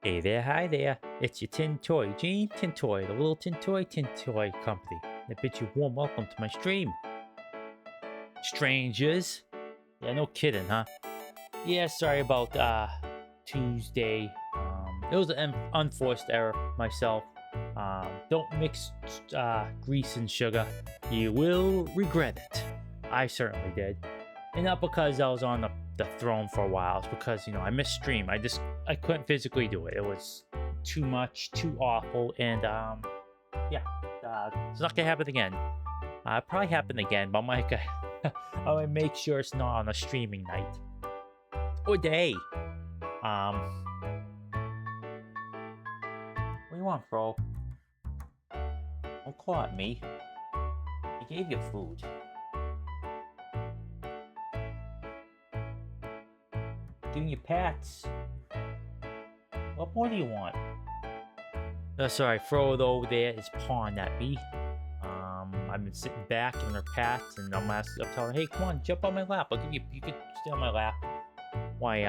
Hey there, hi there. It's your tin toy, Eugenetintoy, the little tin toy company. I bid you a warm welcome to my stream. Strangers. Yeah, no kidding, huh? Yeah, sorry about Tuesday. It was an unforced error myself. Don't mix grease and sugar. You will regret it. I certainly did. And not because I was on the throne for a while. It's because, I missed stream. I couldn't physically do it. It was too much, too awful. And, yeah. It's not gonna happen again. It probably happen again, but I'm like, I'm gonna make sure it's not on a streaming night. Or day. What do you want, bro? Don't call at me. I gave you food. Doing your pats. What more do you want? Sorry, Frodo over there is pawing at me. I've been sitting back in her pats, and I'm telling her, hey, come on, jump on my lap. I'll give you. You can stay on my lap. Why,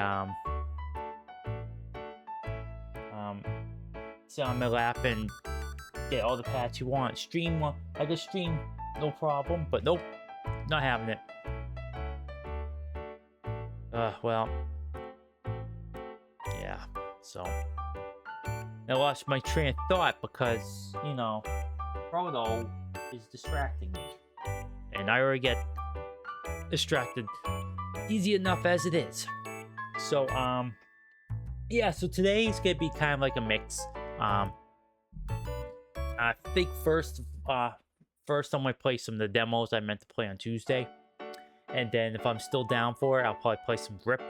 sit on my lap and get all the pats you want. Stream, I can stream, no problem. But nope, not having it. Well, yeah. So I lost my train of thought because Frodo is distracting me, and I already get distracted easy enough as it is. So yeah. So today's gonna be kind of like a mix. I think first I'm gonna play some of the demos I meant to play on Tuesday, and then if I'm still down for it, I'll probably play some Grip.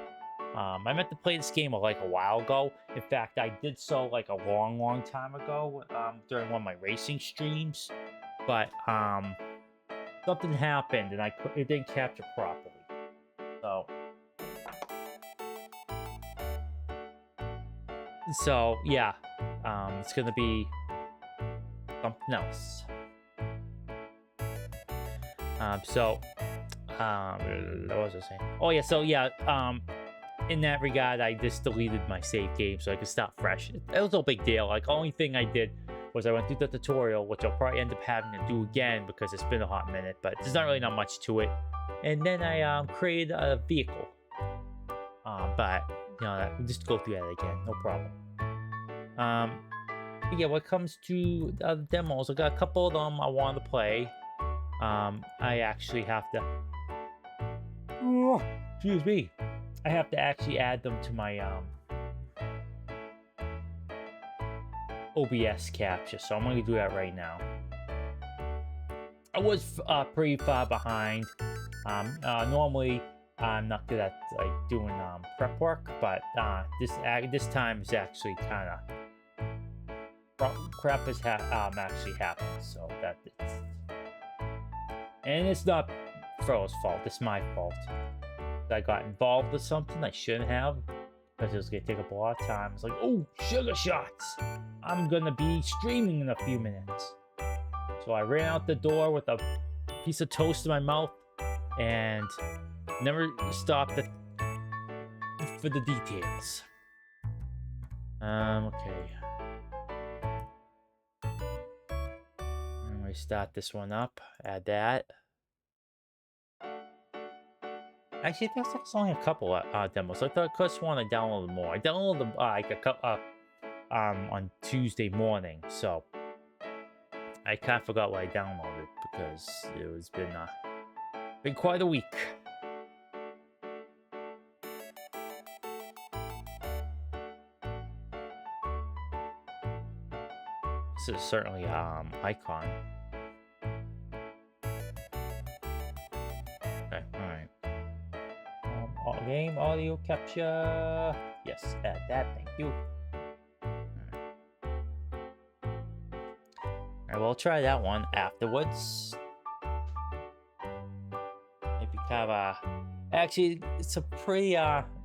I meant to play this game like a while ago. In fact, I did so like a long time ago during one of my racing streams, but something happened and it didn't capture properly. So yeah, it's gonna be something else. What was I saying? Oh yeah, so yeah, in that regard, I just deleted my save game so I could start fresh. It was no big deal. Like, only thing I did was I went through the tutorial, which I'll probably end up having to do again because it's been a hot minute, but there's not really much to it. And then I created a vehicle. But just go through that again, no problem. But yeah, when it comes to the demos, I got a couple of them I want to play. I actually have to. Excuse me. I have to actually add them to my OBS capture, so I'm going to do that right now. I was pretty far behind. Normally, I'm not good at doing prep work, but this time is actually kind of crap has actually happened. So and it's not Fro's fault. It's my fault. I got involved with something I shouldn't have because it was gonna take up a lot of time. It's like, oh, sugar shots! I'm gonna be streaming in a few minutes. So I ran out the door with a piece of toast in my mouth and never stopped for the details. Okay. I'm gonna start this one up. Add that. Actually, there's only a couple demos. I thought I just want to download more. I downloaded them like a couple on Tuesday morning, so I kind of forgot what I downloaded because it was been quite a week. This is certainly icon. Okay, all right. Game audio capture. Yes, add that. Thank you. Alright, we'll try that one afterwards. Maybe kind of actually, it's a pretty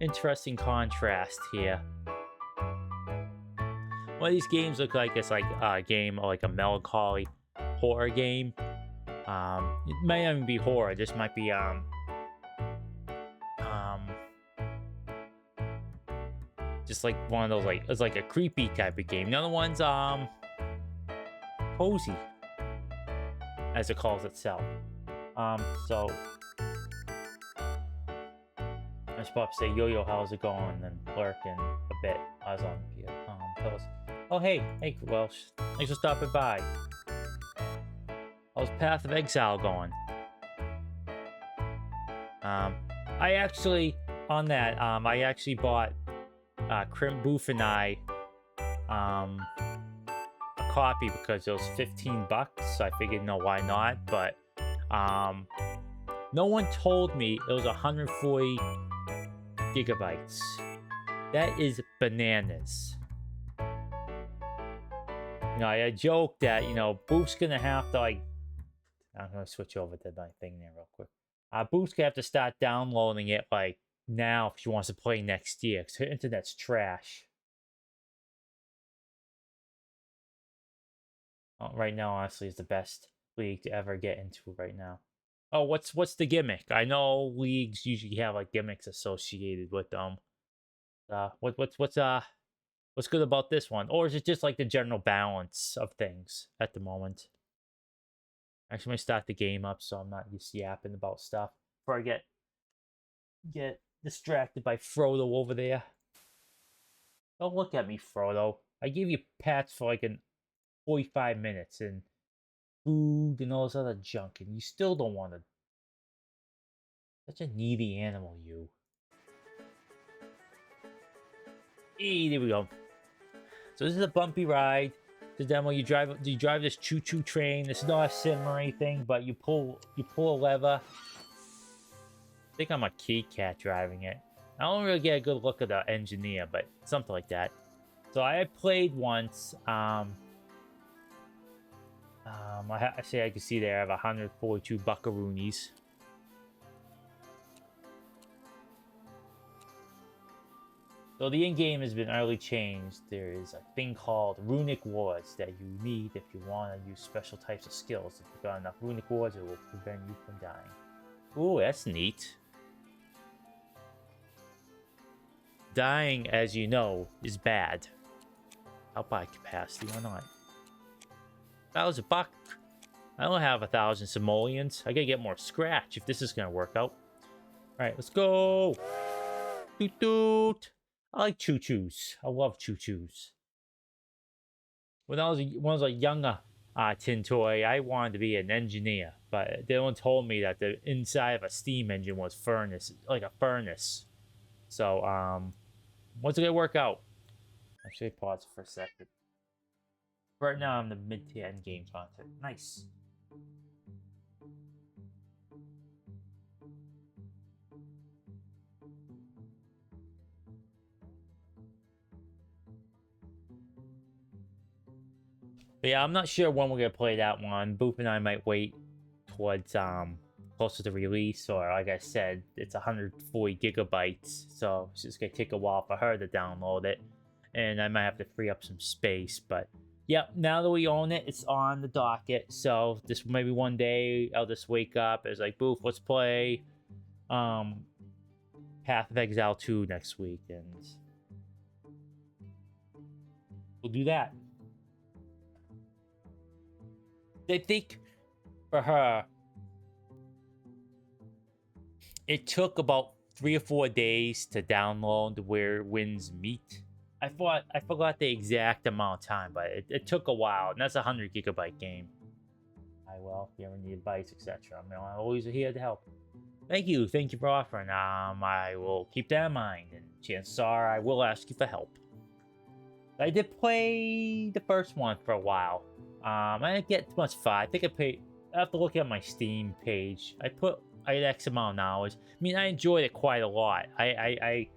interesting contrast here. One of these games look like it's like a game or like a melancholy horror game. It may not even be horror. This might be just like one of those, like, it's like a creepy type of game. The other one's cozy, as it calls itself. So I was about to say, yo, how's it going? And lurking a bit. I was on post. Oh, hey, Welsh. Thanks for stopping by. How's Path of Exile going? I actually, on that, I actually bought Crim Booth and I a copy because it was $15. So I figured, no, why not? But no one told me it was 140 gigabytes. That is bananas. You know, I joked that, you know, Booth's gonna have to, like, I'm gonna switch over to my thing there real quick. Booth's gonna have to start downloading it, like, now if she wants to play next year, because her internet's trash. Right now, honestly, is the best league to ever get into right now. Oh, what's the gimmick? I know leagues usually have, like, gimmicks associated with them. What's good about this one? Or is it just like the general balance of things at the moment? Actually, I'm gonna start the game up so I'm not just yapping about stuff before I get distracted by Frodo over there. Don't look at me, Frodo. I gave you pats for like 45 minutes and food and all this other junk, and you still don't want to. Such a needy animal, you. Hey, there we go. So this is a bumpy ride. The demo, you drive this choo-choo train. This is not a sim or anything, but you pull a lever. I think I'm a key cat driving it. I don't really get a good look at the engineer, but something like that. So I played once. I say I can see there I have 142 buckaroonies. So the in-game has been early changed. There is a thing called runic wards that you need if you want to use special types of skills. If you've got enough runic wards, it will prevent you from dying. Ooh, that's neat. Dying, as you know, is bad. I'll buy capacity or not. $1,000. I don't have 1,000 simoleons. I gotta get more scratch if this is gonna work out. Alright, let's go. Doot doot. I like choo-choos. I love choo-choos. When I was a younger tin toy, I wanted to be an engineer, but no one told me that the inside of a steam engine was furnace, like a furnace. So, what's it gonna work out? Actually, pause for a second. Right now, I'm the mid to end game content. Nice. But yeah, I'm not sure when we're gonna play that one. Boop and I might wait towards closer to release, or like I said, it's 140 gigabytes, so it's just gonna take a while for her to download it, and I might have to free up some space. But yeah, now that we own it, it's on the docket. So this maybe one day I'll just wake up. It's like, Boof, let's play Path of Exile 2 next week, and we'll do that. I think for her, it took about 3 or 4 days to download Where Winds Meet. I forgot the exact amount of time, but it took a while, and that's a 100 gigabyte game. I will, if you ever need advice, etc. I'm always here to help. Thank you for offering. I will keep that in mind, and chances are I will ask you for help. I did play the first one for a while. I didn't get too much fun. I think I have to look at my Steam page. I had X amount of hours. I mean, I enjoyed it quite a lot. I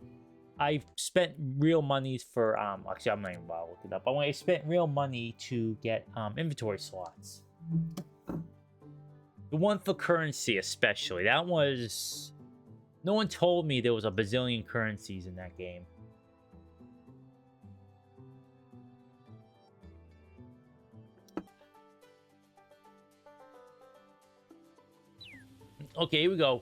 spent real monies for actually I'm not even about to look it up. But when I spent real money to get inventory slots. The one for currency especially. That was, no one told me there was a bazillion currencies in that game. Okay, here we go.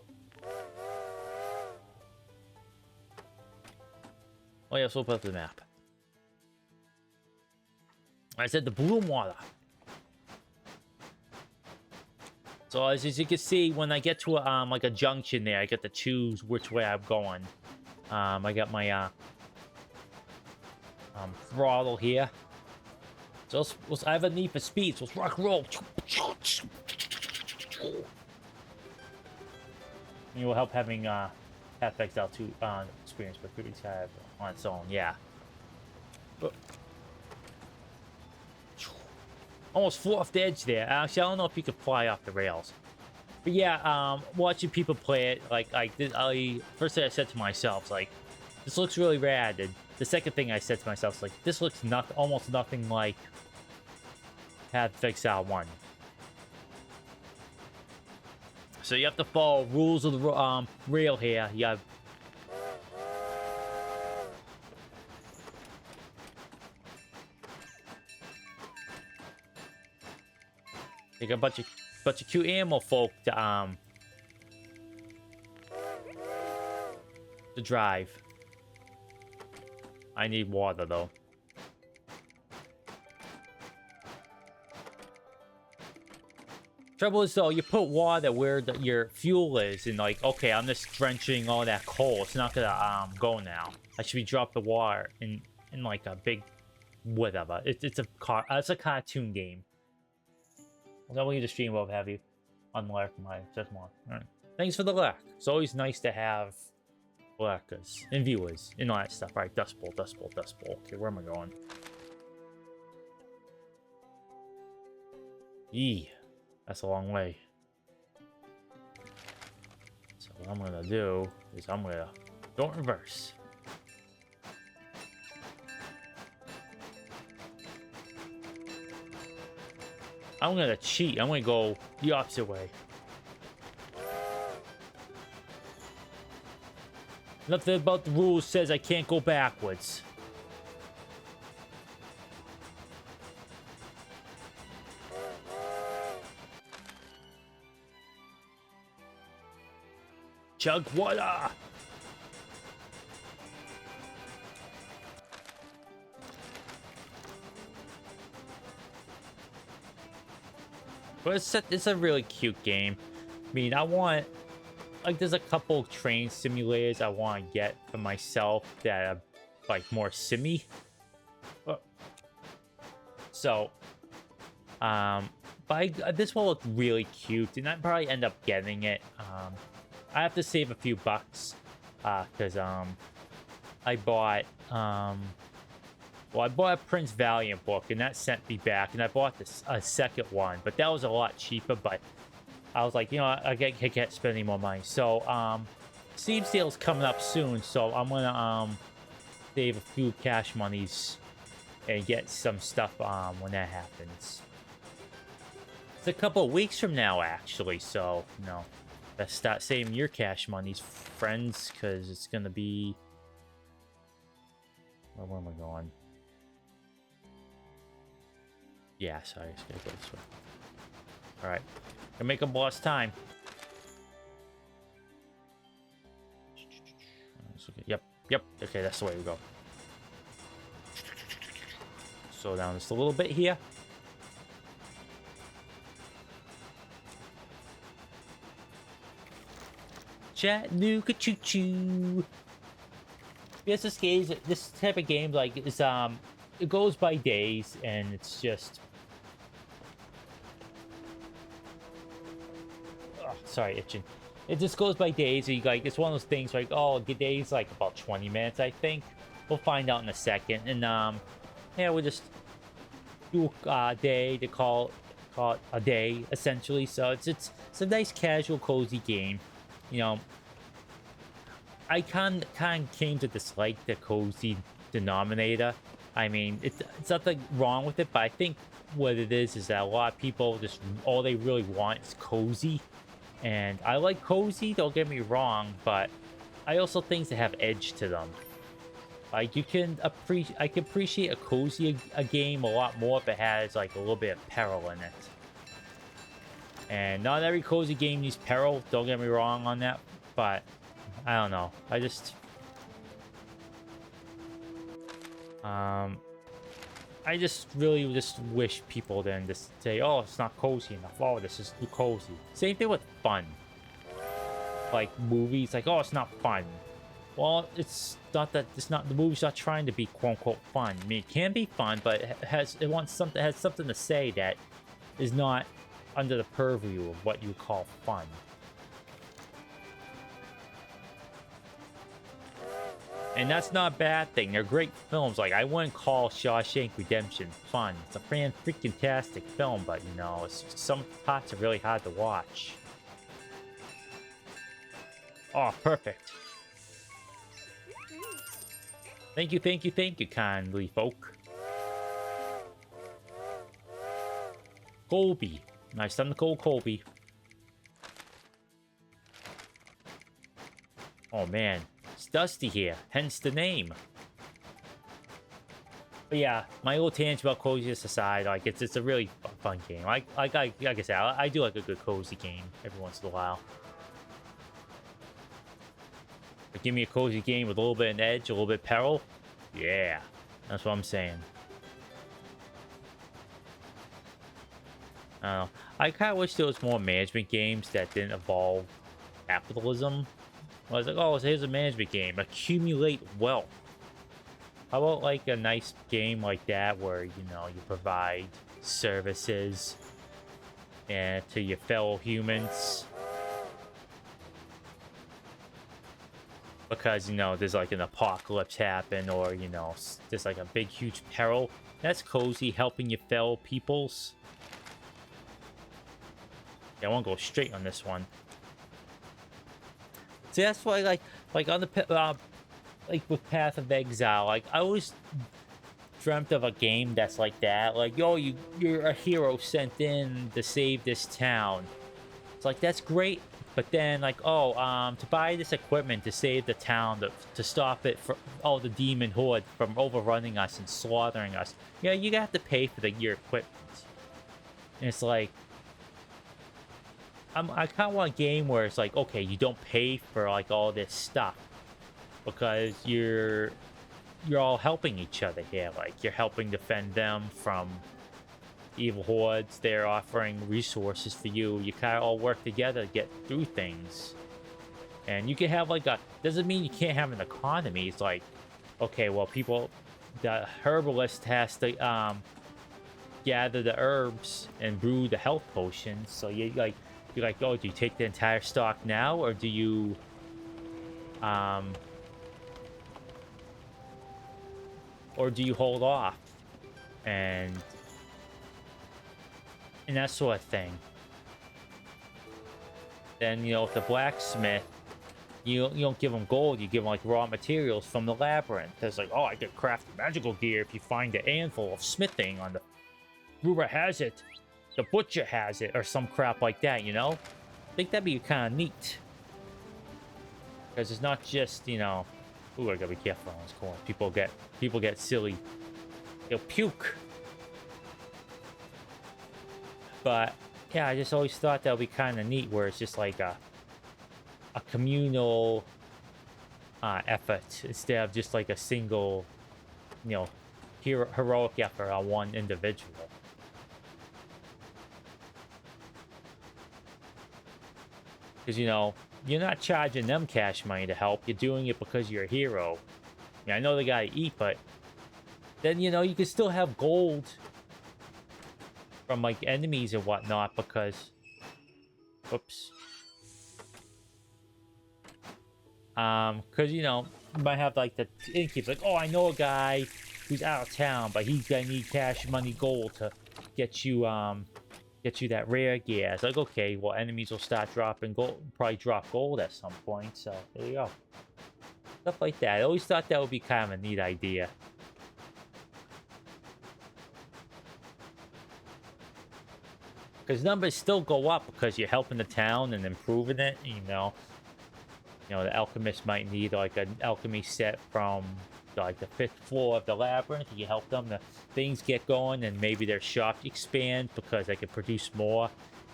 Oh yeah, let's open up the map. I said the bloom water. So as you can see, when I get to a, like a junction there, I get to choose which way I'm going. I got my throttle here. So I have a need for speed, so let's rock and roll. It will help having FX L2 experience, but pretty have on its own, yeah. Almost flew off the edge there. Actually, I don't know if you could fly off the rails. But yeah, watching people play it, like first thing I said to myself, like, this looks really rad. And the second thing I said to myself, like, this looks almost nothing like FX L1. So you have to follow rules of the rail here. You have take a bunch of cute animal folk to drive. I need water though. Trouble is though, you put water where your fuel is, and like, okay, I'm just drenching all that coal. It's not gonna go now. I should be drop the water in like a big whatever. It's a cartoon game. I don't want you to stream above, have you? Unlurk my just more. Alright. Thanks for the lurk. It's always nice to have lurkers and viewers and all that stuff. Alright, Dust Bowl, Dust Bowl, Dust Bowl. Okay, where am I going? Yee. That's a long way. So what I'm gonna do is I'm gonna go in reverse. I'm gonna cheat. I'm gonna go the opposite way. Nothing about the rules says I can't go backwards. Chug water! But it's a really cute game. I mean, I want... Like, there's a couple train simulators I want to get for myself that are, like, more simmy. So... But this will look really cute, and I'd probably end up getting it. I have to save a few bucks, because, I bought, well, I bought a Prince Valiant book, and that sent me back, and I bought a second one, but that was a lot cheaper, but I was like, you know, I can't spend any more money. So, Steam sale's coming up soon, so I'm gonna, save a few cash monies and get some stuff, when that happens. It's a couple of weeks from now, actually, so, you know, best start saving your cash monies, friends, because it's gonna be... Where am I going? Yeah, sorry, I just gotta go this way. Alright. Gonna make them boss time. Yep. Okay, that's the way we go. Slow down just a little bit here. Chattanooga choo choo. Yes, this type of game, like, is it goes by days, and it's just... Oh, sorry, itching. It just goes by days. So like, it's one of those things like, oh, the day's like about 20 minutes, I think. We'll find out in a second. And yeah, we'll just do a day to call it a day, essentially. So it's a nice, casual, cozy game. You know, I kind of came to dislike the cozy denominator. I mean, it's nothing wrong with it, but I think what it is that a lot of people just, all they really want is cozy. And I like cozy, don't get me wrong, but I also think they have edge to them. Like, I can appreciate a cozy game a lot more if it has like a little bit of peril in it. And not every cozy game needs peril, don't get me wrong on that, but I don't know. I just really just wish people then just say, oh, it's not cozy enough. Oh, this is too cozy. Same thing with fun. Like movies, like, oh, it's not fun. Well, it's not that it's not the movie's not trying to be quote unquote fun. I mean, it can be fun, but it wants something, has something to say that is not under the purview of what you call fun. And that's not a bad thing. They're great films. Like, I wouldn't call Shawshank Redemption fun. It's a freaking-tastic film, but, you know, some parts are really hard to watch. Oh, perfect. Thank you, kindly folk. Colby. Nice time to call Colby. Oh, man. It's dusty here, hence the name. But yeah, my little tangent about coziness aside, like it's a really fun game. Like I said, I do like a good cozy game every once in a while. But give me a cozy game with a little bit of edge, a little bit of peril. Yeah, that's what I'm saying. I don't know. I kind of wish there was more management games that didn't involve capitalism. I was like, oh, so here's a management game. Accumulate wealth. How about like a nice game like that where, you know, you provide services and to your fellow humans? Because, you know, there's like an apocalypse happen or, you know, there's like a big, huge peril. That's cozy, helping your fellow peoples. Yeah, I want to go straight on this one. See, that's why, like on the like with Path of Exile, like I always dreamt of a game that's like that. Like, yo, you're a hero sent in to save this town. It's like, that's great, but then like, oh, to buy this equipment to save the town, to stop it from the demon horde from overrunning us and slaughtering us. Yeah, you have to pay for your equipment. And it's like, I kind of want a game where it's like, okay, you don't pay for like all this stuff because you're all helping each other here. Like, you're helping defend them from evil hordes. They're offering resources for you. You kind of all work together to get through things. And you can have like doesn't mean you can't have an economy. It's like, okay, well, the herbalist has to gather the herbs and brew the health potions. So you're like, oh, do you take the entire stock now, or do you hold off and that sort of thing? Then, you know, with the blacksmith, you don't give him gold, you give him like raw materials from the labyrinth. It's like, oh, I could craft magical gear if you find the anvil of smithing on the brewer has it. The butcher has it, or some crap like that, you know? I think that'd be kind of neat. Because it's not just, you know... Ooh, I gotta be careful on this corner. People get silly. They'll puke. But, yeah, I just always thought that would be kind of neat, where it's just like a communal effort, instead of just like a single, you know, heroic effort on one individual. Because, you know, you're not charging them cash money to help. You're doing it because you're a hero. I mean, I know they gotta eat, but then, you know, you can still have gold from, like, enemies and whatnot because... Whoops. Because, you know, you might have, like, the innkeeper, like, oh, I know a guy who's out of town, but he's gonna need cash money gold to get you that rare gear. It's like, okay, well, enemies will start dropping gold, probably drop gold at some point, so there you go. Stuff like that. I always thought that would be kind of a neat idea. Because numbers still go up because you're helping the town and improving it, you know. You know, the alchemist might need like an alchemy set from like the 5th floor of the labyrinth. You help them, the things get going, and maybe their shop expands because they can produce more.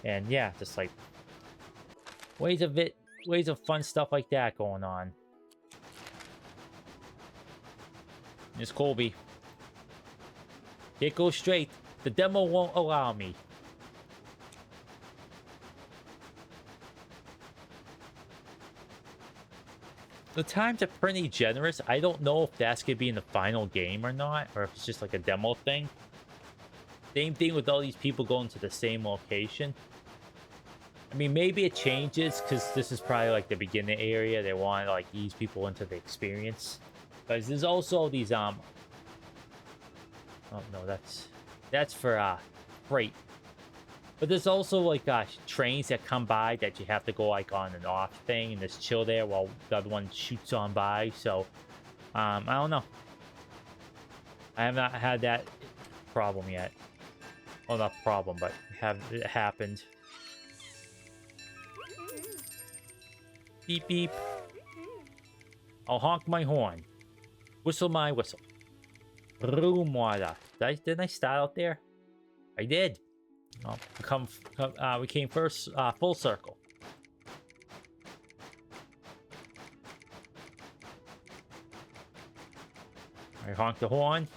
And yeah, just like ways of fun stuff like that going on. It's Colby. Can't go straight. The demo won't allow me. The times are pretty generous. I don't know if that's going to be in the final game or not, or if it's just like a demo thing. Same thing with all these people going to the same location. I mean, maybe it changes because this is probably like the beginning area. They want to like ease people into the experience. But there's also these oh no, that's for freight. But there's also like trains that come by that you have to go like on and off thing and just chill there while the other one shoots on by. So I don't know. I have not had that problem yet. Well, not problem, but it happened. Beep beep. I'll honk my horn. Whistle my whistle. Room water. Didn't I start out there? I did. Oh, we came first, full circle. I honk the horn.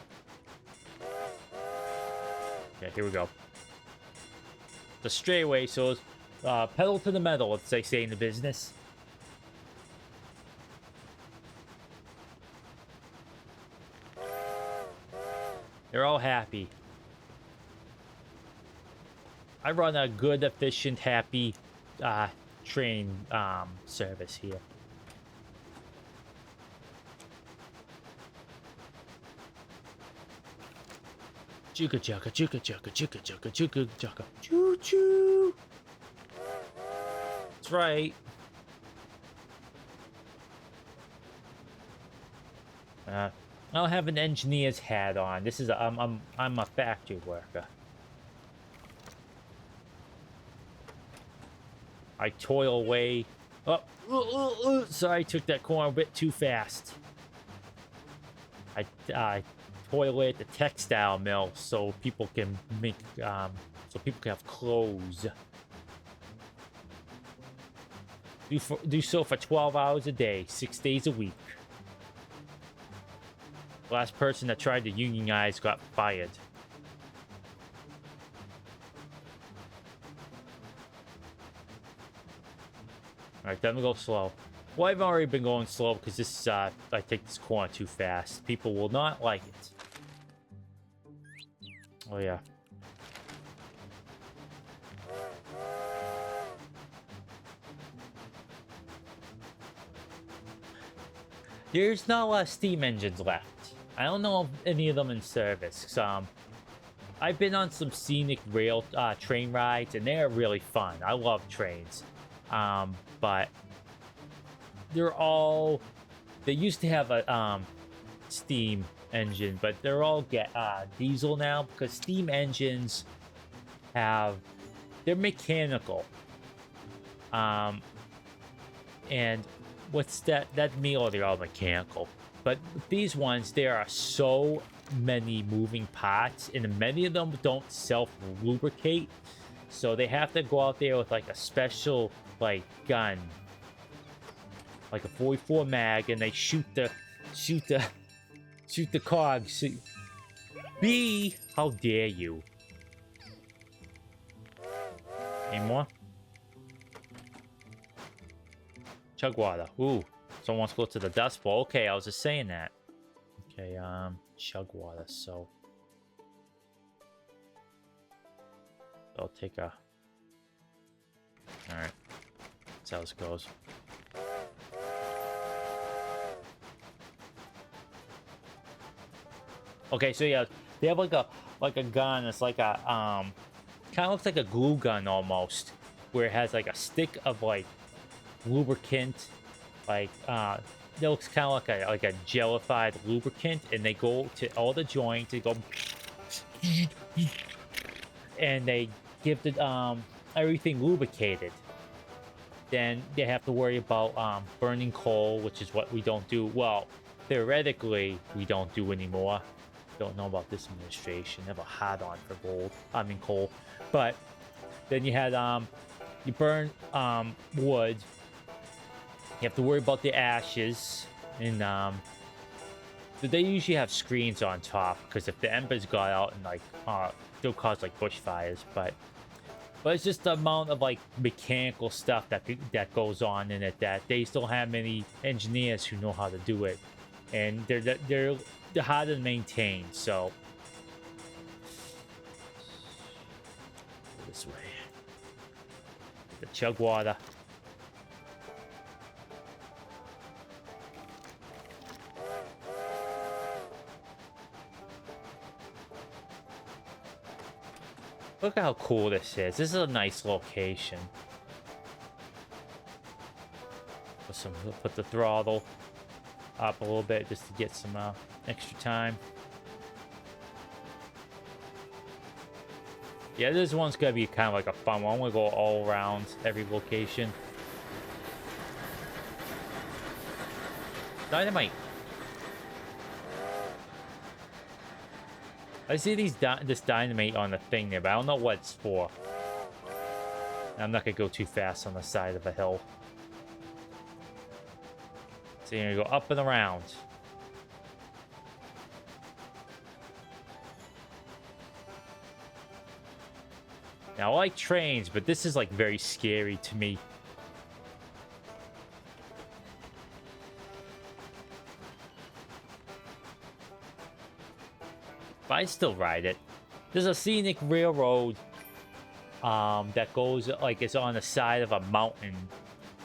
Okay, here we go. The straightaway, so pedal to the metal, as they say in the business. They're all happy. I run a good, efficient, happy train service here. Chugga chugga chugga chugga chugga chugga chugga chugga choo choo. That's right. I don't have an engineer's hat on. This is I'm a factory worker. I toil away. Oh, sorry, I took that corner a bit too fast. I toil away at the textile mill so people can make have clothes. Do so for 12 hours a day, 6 days a week. Last person that tried to unionize got fired. Alright, time to go slow. Well, I've already been going slow because this I take this corner too fast. People will not like it. Oh yeah. There's not a lot of steam engines left. I don't know if any of them in service. I've been on some scenic rail train rides, and they're really fun. I love trains. But they used to have a steam engine, but they're all diesel now because steam engines they're mechanical. And what's that meal? They're all mechanical. But these ones, there are so many moving parts, and many of them don't self-lubricate. So they have to go out there with like a special gun, like a 44 mag, and they shoot the cogs. How dare you? Any more? Chug water. Ooh, someone wants to go to the dust bowl. Okay, I was just saying that. Okay, chug water. So I'll take a. All right, that's how this goes. Okay, so yeah, they have like a gun. It's like a kind of looks like a glue gun almost, where it has like a stick of like lubricant, it looks kind of like a gelified lubricant, and they go to all the joints. They go, and they give the everything lubricated. Then they have to worry about burning coal, which is what we don't do. Well, theoretically, we don't do anymore. Don't know about this administration. They have a hat on for coal. But then you had you burn wood. You have to worry about the ashes, and They usually have screens on top because if the embers got out and like they'll cause like bushfires, but it's just the amount of like mechanical stuff that goes on in it that they still have many engineers who know how to do it, and they're hard to maintain. So this way, the chug water. Look at how cool this is. This is a nice location. Put the throttle up a little bit just to get some extra time. Yeah, this one's gonna be kind of like a fun one. I'm gonna go all around every location. Dynamite. I see this dynamite on the thing there, but I don't know what it's for. I'm not gonna go too fast on the side of a hill. So you're gonna go up and around. Now I like trains, but this is like very scary to me. But I still ride it. There's a scenic railroad that goes like it's on the side of a mountain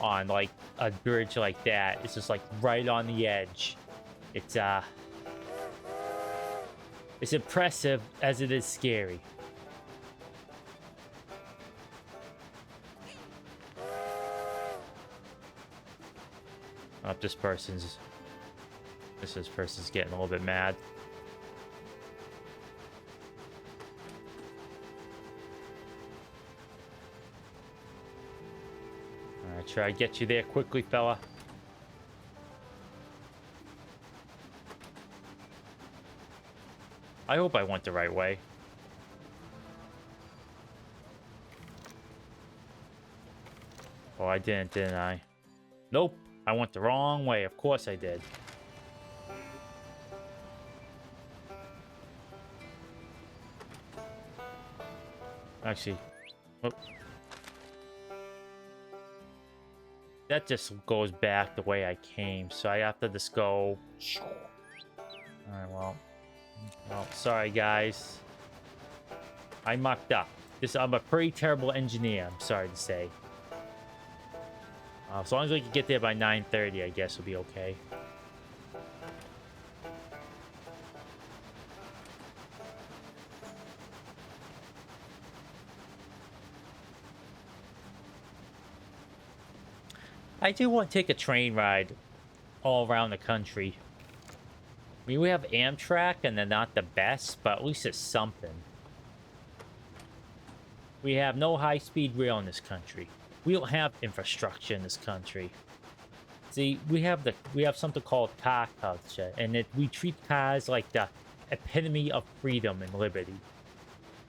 on like a bridge like that. It's just like right on the edge. It's impressive as it is scary. Oh, this person's getting a little bit mad. Try to get you there quickly, fella. I hope I went the right way. Oh, I didn't I? Nope. I went the wrong way. Of course I did. Actually, oh. That just goes back the way I came, so I have to just go. Alright, well, sorry guys. I mucked up. I'm a pretty terrible engineer, I'm sorry to say. As long as we can get there by 9:30, I guess we'll be okay. I do want to take a train ride all around the country. I mean, we have Amtrak, and they're not the best, but at least it's something. We have no high-speed rail in this country. We don't have infrastructure in this country. See, we have something called car culture, and we treat cars like the epitome of freedom and liberty,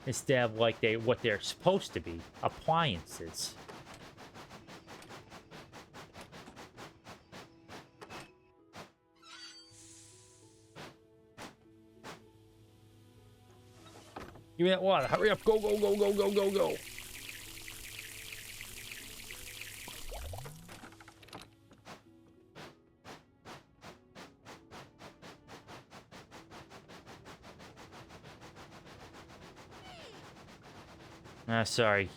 instead of like what they're supposed to be, appliances. Give me that water. Hurry up. Go, go, go, go, go, go, go. Sorry.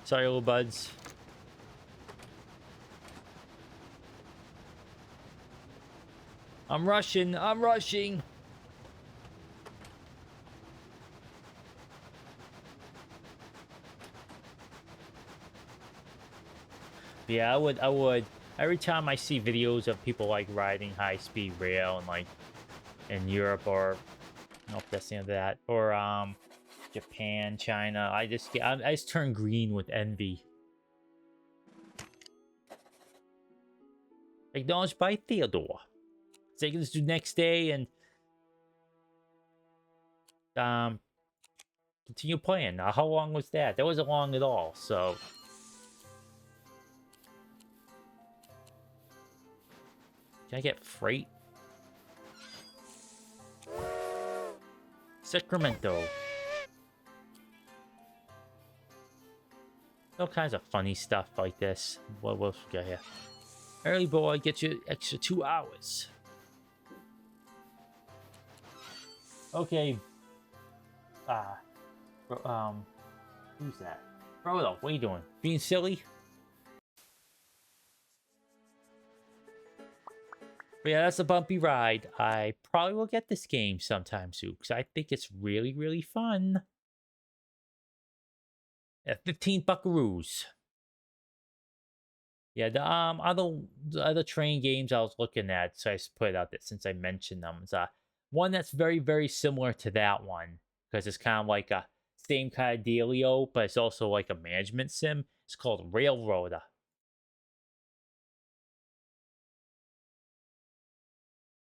Sorry, little buds. I'm rushing. I'm rushing. Yeah, I would. Every time I see videos of people like riding high-speed rail and like in Europe or I don't know if that's the end of that or Japan, China, I just turn green with envy. Acknowledged by Theodore. Taking this to next day and continue playing. Now, how long was that? That wasn't long at all. So. Can I get freight? Sacramento. All kinds of funny stuff like this. What else we got here? Early boy, get you extra 2 hours. Okay. Who's that? Frodo, what are you doing? Being silly? But yeah, that's a bumpy ride. I probably will get this game sometime soon because I think it's really, really fun. At 15 buckaroos. Yeah, the other train games I was looking at, so I just put it out there since I mentioned them. It's one that's very, very similar to that one because it's kind of like a same kind of dealio, but it's also like a management sim. It's called Railroader.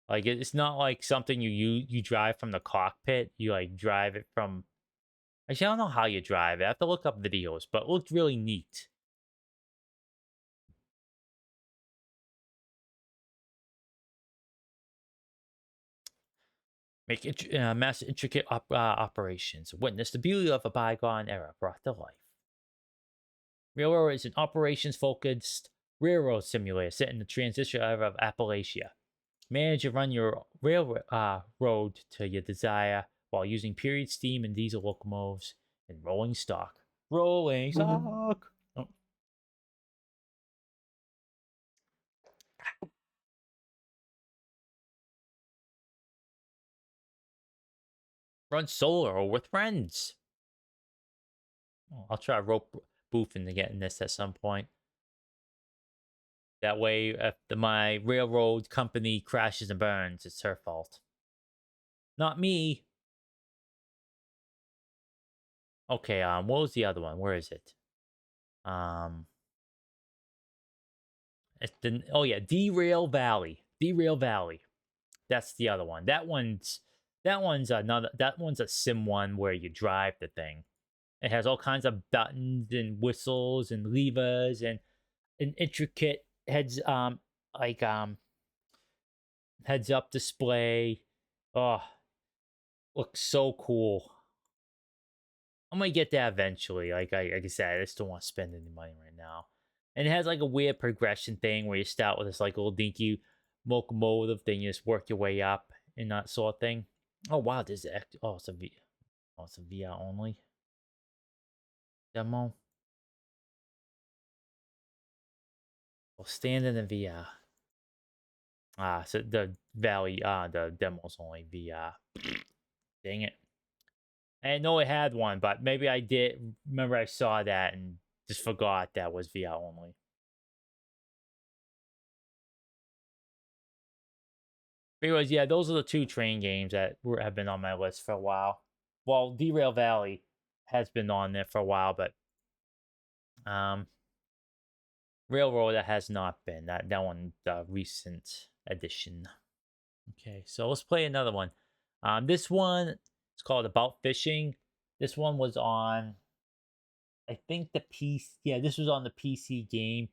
Like it's not like something you drive from the cockpit. You like drive it from. Actually, I don't know how you drive it. I have to look up videos, but it looked really neat. Make mass intricate operations. Witness the beauty of a bygone era brought to life. Railroad is an operations-focused railroad simulator set in the transition era of Appalachia. Manage and run your railroad to your desire while using period steam and diesel locomotives and rolling stock. Rolling stock! Oh. Run solo or with friends. Oh, I'll try rope boofing to get in this at some point. That way, if my railroad company crashes and burns, it's her fault. Not me. Okay, what was the other one? Where is it? It's the Derail Valley. Derail Valley. That's the other one. That one's a sim one where you drive the thing. It has all kinds of buttons and whistles and levers and an intricate heads up display. Oh, looks so cool. I'm gonna get that eventually. Like I said, I just don't want to spend any money right now. And it has like a weird progression thing where you start with this like little dinky locomotive, then you just work your way up and that sort of thing. Oh wow, this is it's a VR only demo. Well, stand in the VR. So the the demo's only VR. Dang it. I didn't know it had one, but maybe I did. Remember, I saw that and just forgot that was VR only. Anyways, yeah, those are the 2 train games that have been on my list for a while. Well, Derail Valley has been on there for a while, but Railroad that has not been. That one, the recent addition. Okay, so let's play another one. This one is called About Fishing. This one was on, I think the PC. Yeah, this was on the PC game,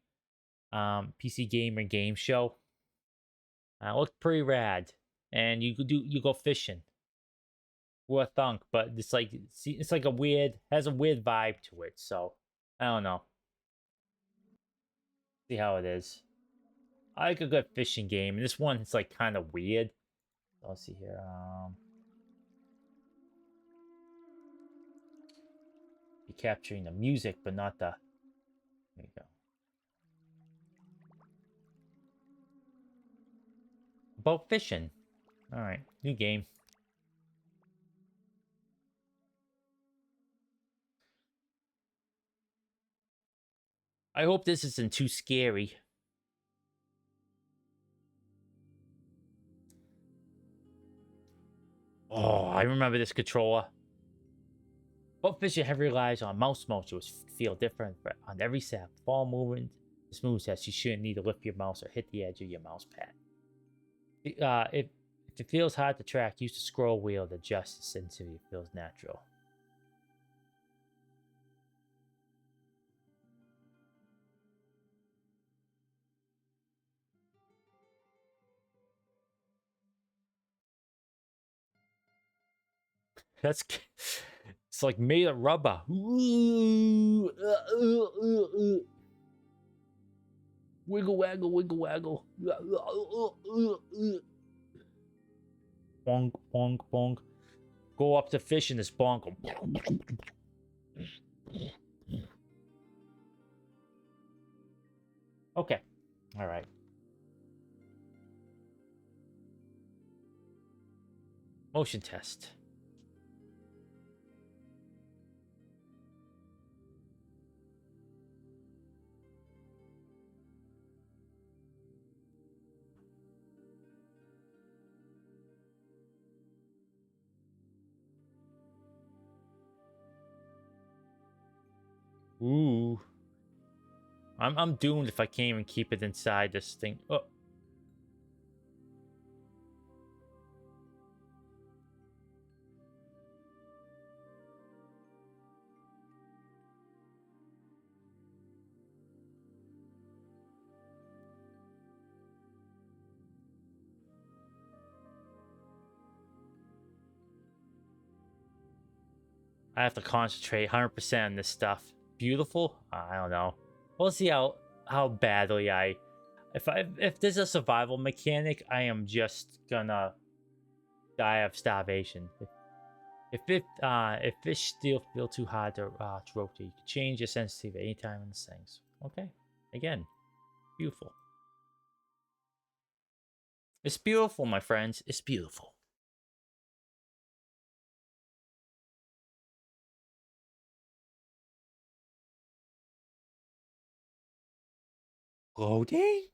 PC Gamer Game Show. Looked pretty rad, and you go fishing. With a thunk, but it's like it's like has a weird vibe to it. So I don't know. See how it is. I like a good fishing game, and this one is like kind of weird. So let's see here. You're capturing the music, but not the. There you go. About fishing. All right, new game. I hope this isn't too scary. Oh, I remember this controller. Boat fishing heavily relies on mouse motion, which feel different on every step. Fall movement. This move says you shouldn't need to lift your mouse or hit the edge of your mouse pad. If it feels hard to track, use the scroll wheel to adjust the sensitivity. It feels natural. That's it's like made of rubber. Wiggle waggle, wiggle waggle. Bonk, bonk, bonk. Go up to fish in this bonk. Okay. All right. Motion test. Ooh. I'm doomed if I can't even keep it inside this thing. Oh. I have to concentrate 100% on this stuff. Beautiful? I don't know. We'll see how badly if there's a survival mechanic, I am just gonna die of starvation. If fish still feel too hard to rotate, you can change your sensitivity anytime in the settings. Okay. Again, beautiful. It's beautiful, my friends. It's beautiful. Loading?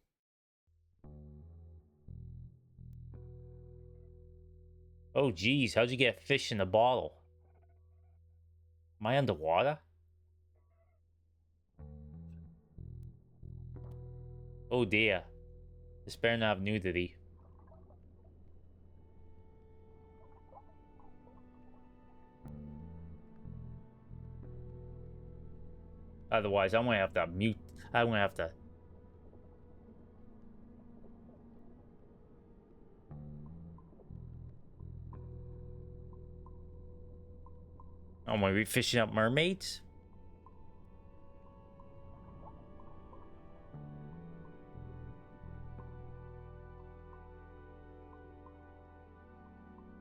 Oh, geez. How'd you get fish in a bottle? Am I underwater? Oh, dear. This better not have nudity. Otherwise, I'm gonna have to mute. I'm gonna have to. I'm gonna be fishing up mermaids.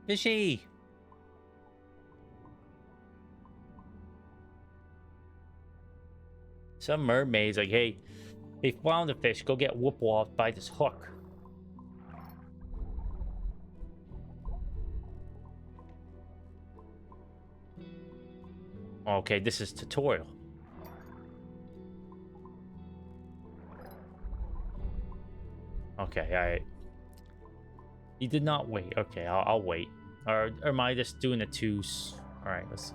Fishy. Some mermaids like, hey, they found a fish. Go get whoop off by this hook. Okay, this is tutorial. Okay, alright. He did not wait. Okay, I'll wait. Or am I just doing the twos? Alright, let's see.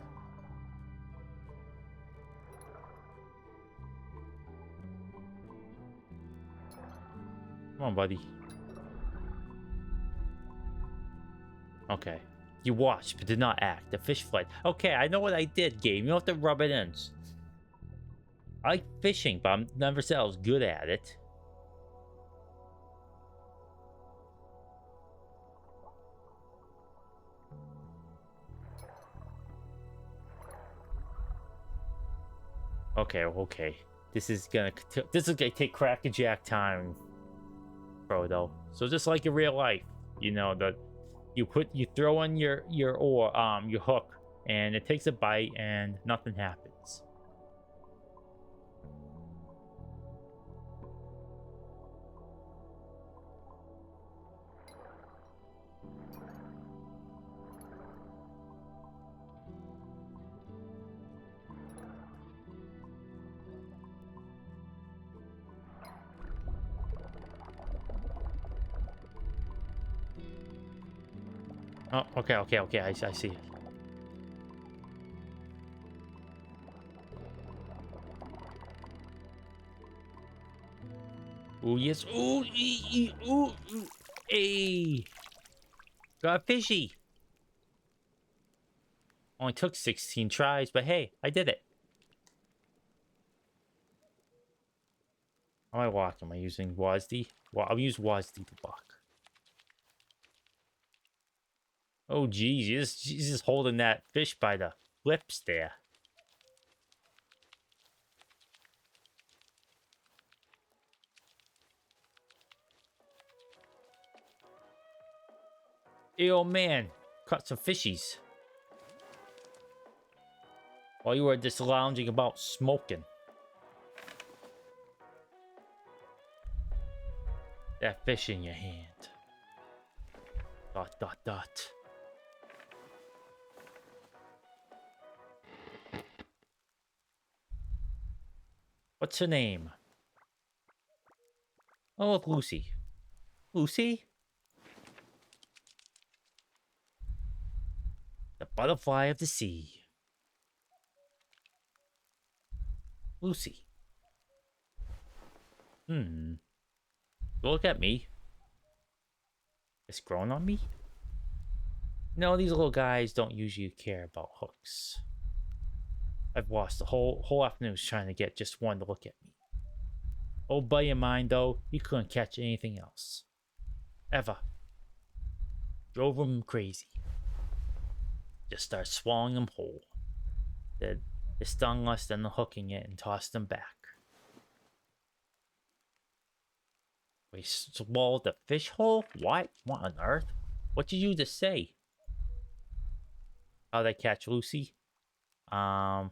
Come on, buddy. Okay. You watched, but did not act. The fish fled. Okay, I know what I did, game. You don't have to rub it in. I like fishing, but I'm never said I was good at it. Okay, okay. This is gonna take crackerjack time, Frodo. So just like in real life, you know, you throw in your your hook, and it takes a bite, and nothing happens. Oh, okay, okay, okay. I see. Ooh, yes. Ooh, ooh, ooh. Hey, got a fishy. Only took 16 tries, but hey, I did it. How am I walking? Am I using WASD? Well, I'll use WASD to walk. Oh, geez, he's just holding that fish by the lips there. Yo, man, caught some fishies. While you were just lounging about smoking. That fish in your hand. Dot, dot, dot. What's her name? Oh, it's Lucy. Lucy? The butterfly of the sea. Lucy. Look at me. It's growing on me? No, these little guys don't usually care about hooks. I've lost the whole afternoon trying to get just one to look at me. Old buddy of mine, though, he couldn't catch anything else. Ever. Drove him crazy. Just started swallowing him whole. They stung less than hooking it and tossed him back. We swallowed the fish whole? What? What on earth? What did you just say? How'd I catch Lucy? A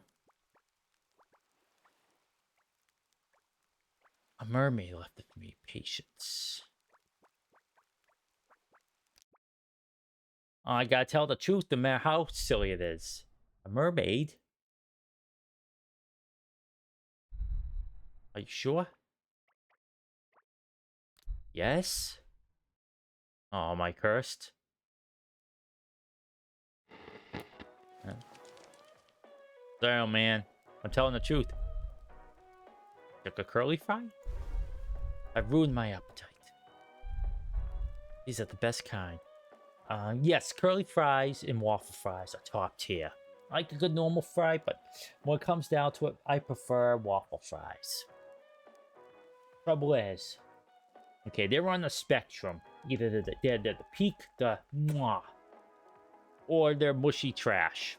mermaid left it for me. Patience. I gotta tell the truth no matter how silly it is. A mermaid? Are you sure? Yes? Oh, am I cursed? Sorry, man. I'm telling the truth. Took a curly fry? I've ruined my appetite. These are the best kind. Yes, curly fries and waffle fries are top tier. I like a good normal fry, but when it comes down to it, I prefer waffle fries. Trouble is, okay, they're on the spectrum. Either they're the peak, the mwah, or they're mushy trash.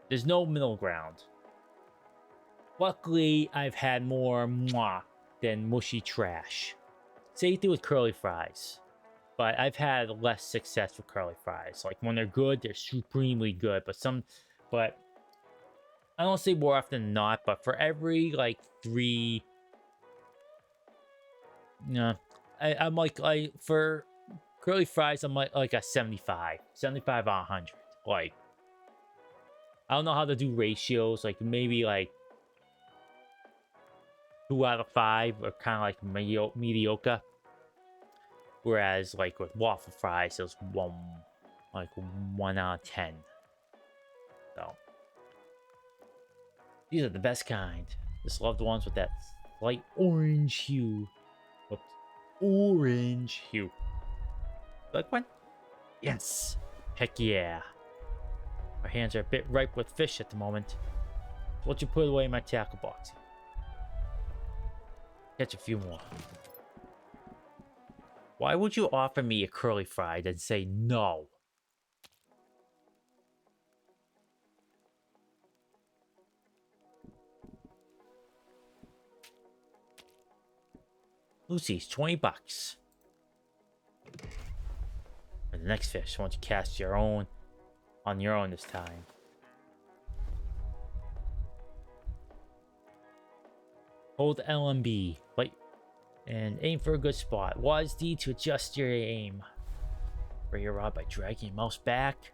There's no middle ground. Luckily, I've had more mwah than mushy trash. Same thing with curly fries. But I've had less success with curly fries. Like when they're good, they're supremely good. But I don't say more often than not, but for every like 3, I'm like for curly fries, I'm like a 75 out of 100. Like I don't know how to do ratios. Like maybe like 2 out of 5 are kind of like mediocre. Whereas like with waffle fries, it was 1 out of 10. So these are the best kind. Just love the ones with that light orange hue. Whoops. Orange hue. Like one? Yes. Heck yeah. My hands are a bit ripe with fish at the moment. Why don't you put it away in my tackle box? Catch a few more. Why would you offer me a curly fry and say no? Lucy's 20 bucks. For the next fish, why don't you cast your own on your own this time? Hold LMB, like, and aim for a good spot. Wise D to adjust your aim. Bring your rod by dragging your mouse back.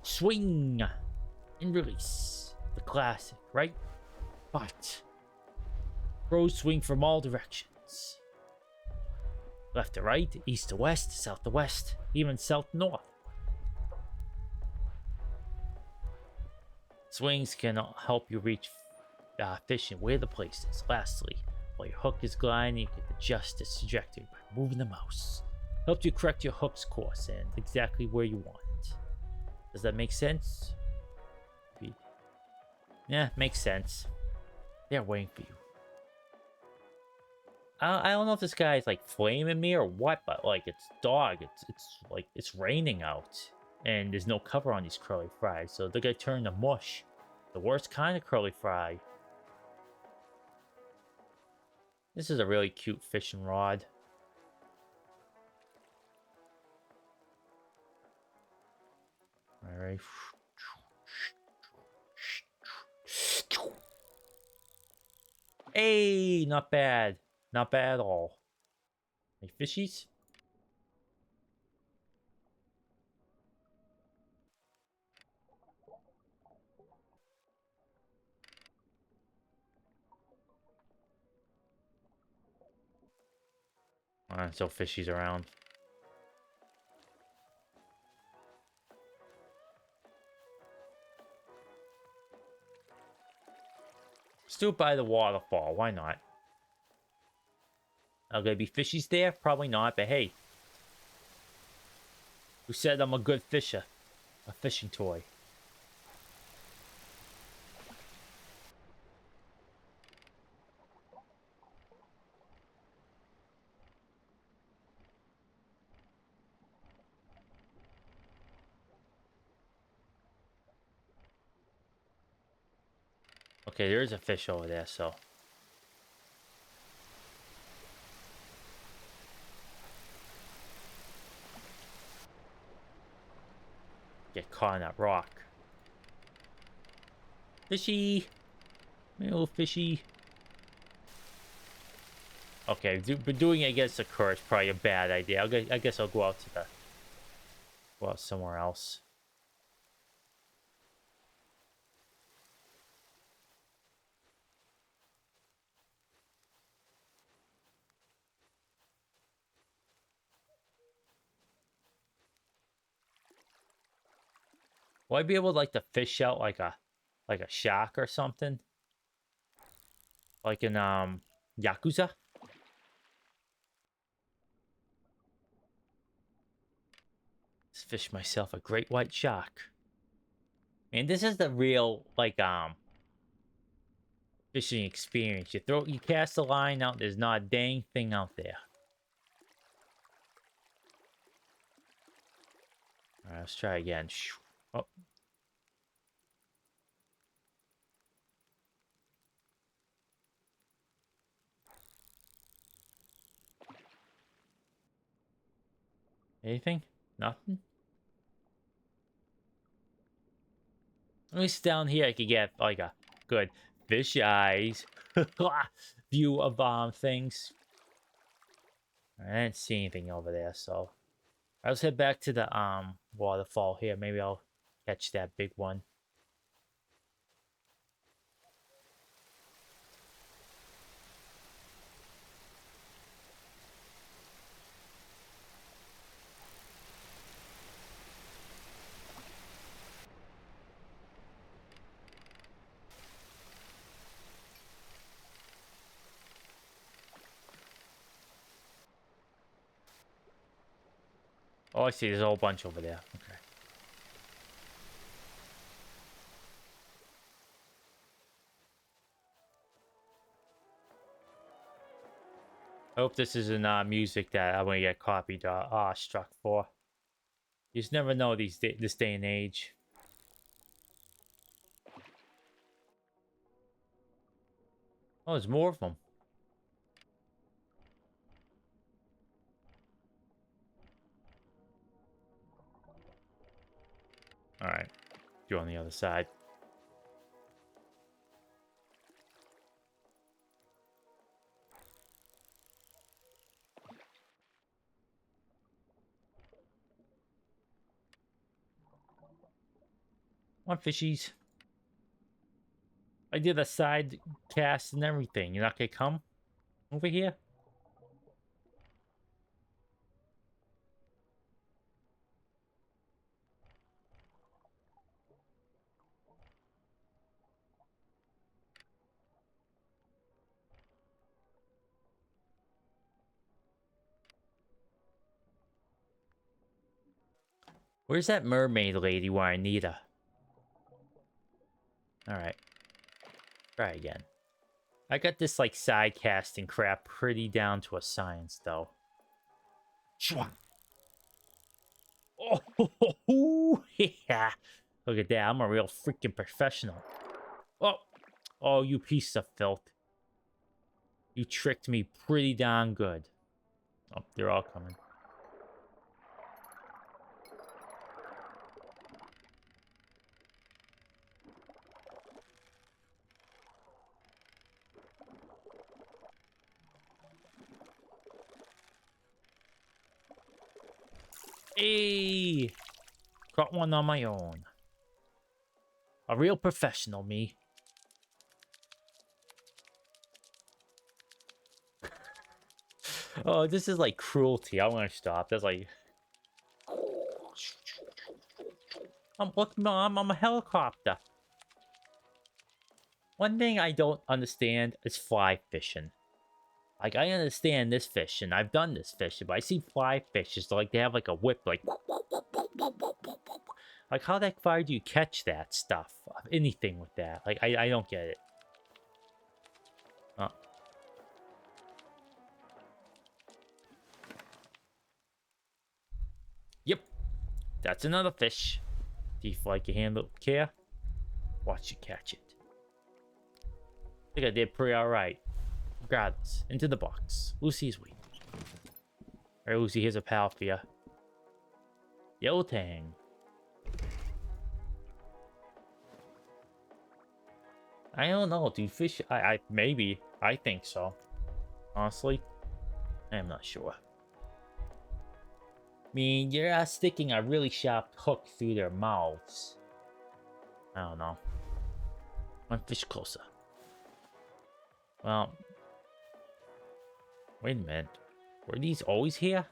Swing and release. The classic, right? But pros swing from all directions. Left to right, east to west, south to west, even south to north. Swings can help you reach fish in weird places. Lastly, while your hook is gliding, you can adjust its trajectory by moving the mouse. Helps you correct your hook's course and exactly where you want it. Does that make sense? Yeah, makes sense. They're waiting for you. I don't know if this guy is like flaming me or what, but like it's dog. It's like it's raining out, and there's no cover on these curly fries, so they're gonna turn to mush. The worst kind of curly fry. This is a really cute fishing rod. All right. Hey, not bad. Not bad at all. Hey, fishies? Still fishies around. Let's do it by the waterfall. Why not? Are gonna be fishies there? Probably not, but hey. Who said I'm a good fisher? A fishing toy. Okay, there is a fish over there, so. Get caught in that rock. Fishy! Little fishy. Okay, but doing it against the current is probably a bad idea. I guess I'll go out to the... Go out somewhere else. Will I be able to, like, to fish out like a shark or something? Like in Yakuza? Let's fish myself a great white shark. And this is the real like fishing experience. You cast the line out, there's not a dang thing out there. Alright, let's try again. Oh. Anything? Nothing? At least down here I could get like a good fish eyes view of things. I didn't see anything over there, so let's head back to the waterfall here. Maybe I'll catch that big one. Oh, I see. There's a whole bunch over there. Okay. I hope this isn't music that I'm gonna get copied struck for. You just never know this day and age. Oh, there's more of them. All right, you on the other side. Come on, fishies. I did a side cast and everything. You're not gonna come over here? Where's that mermaid lady where I need her? Alright. Try again. I got this, like, side casting crap pretty down to a science, though. Oh, yeah. Look at that. I'm a real freaking professional. Oh, oh, you piece of filth. You tricked me pretty darn good. Oh, they're all coming. Hey! Caught one on my own. A real professional, me. Oh, this is like cruelty. I want to stop. That's like... Look, Mom, I'm a helicopter. One thing I don't understand is fly fishing. Like, I understand this fishing. I've done this fishing, but I see fly fishes, like, they have, like, a whip, like... Like, how the far do you catch that stuff? Anything with that? Like, I don't get it. Oh. Yep. That's another fish. Do you like your handle with care? Watch you catch it. I think I did pretty alright. Regardless, into the box. Lucy's waiting. Alright, Lucy, here's a pal for you. Yellow Tang. I don't know, dude. Fish, maybe. I think so. Honestly, I'm not sure. I mean, you're sticking a really sharp hook through their mouths. I don't know. One fish closer. Well, wait a minute. Were these always here?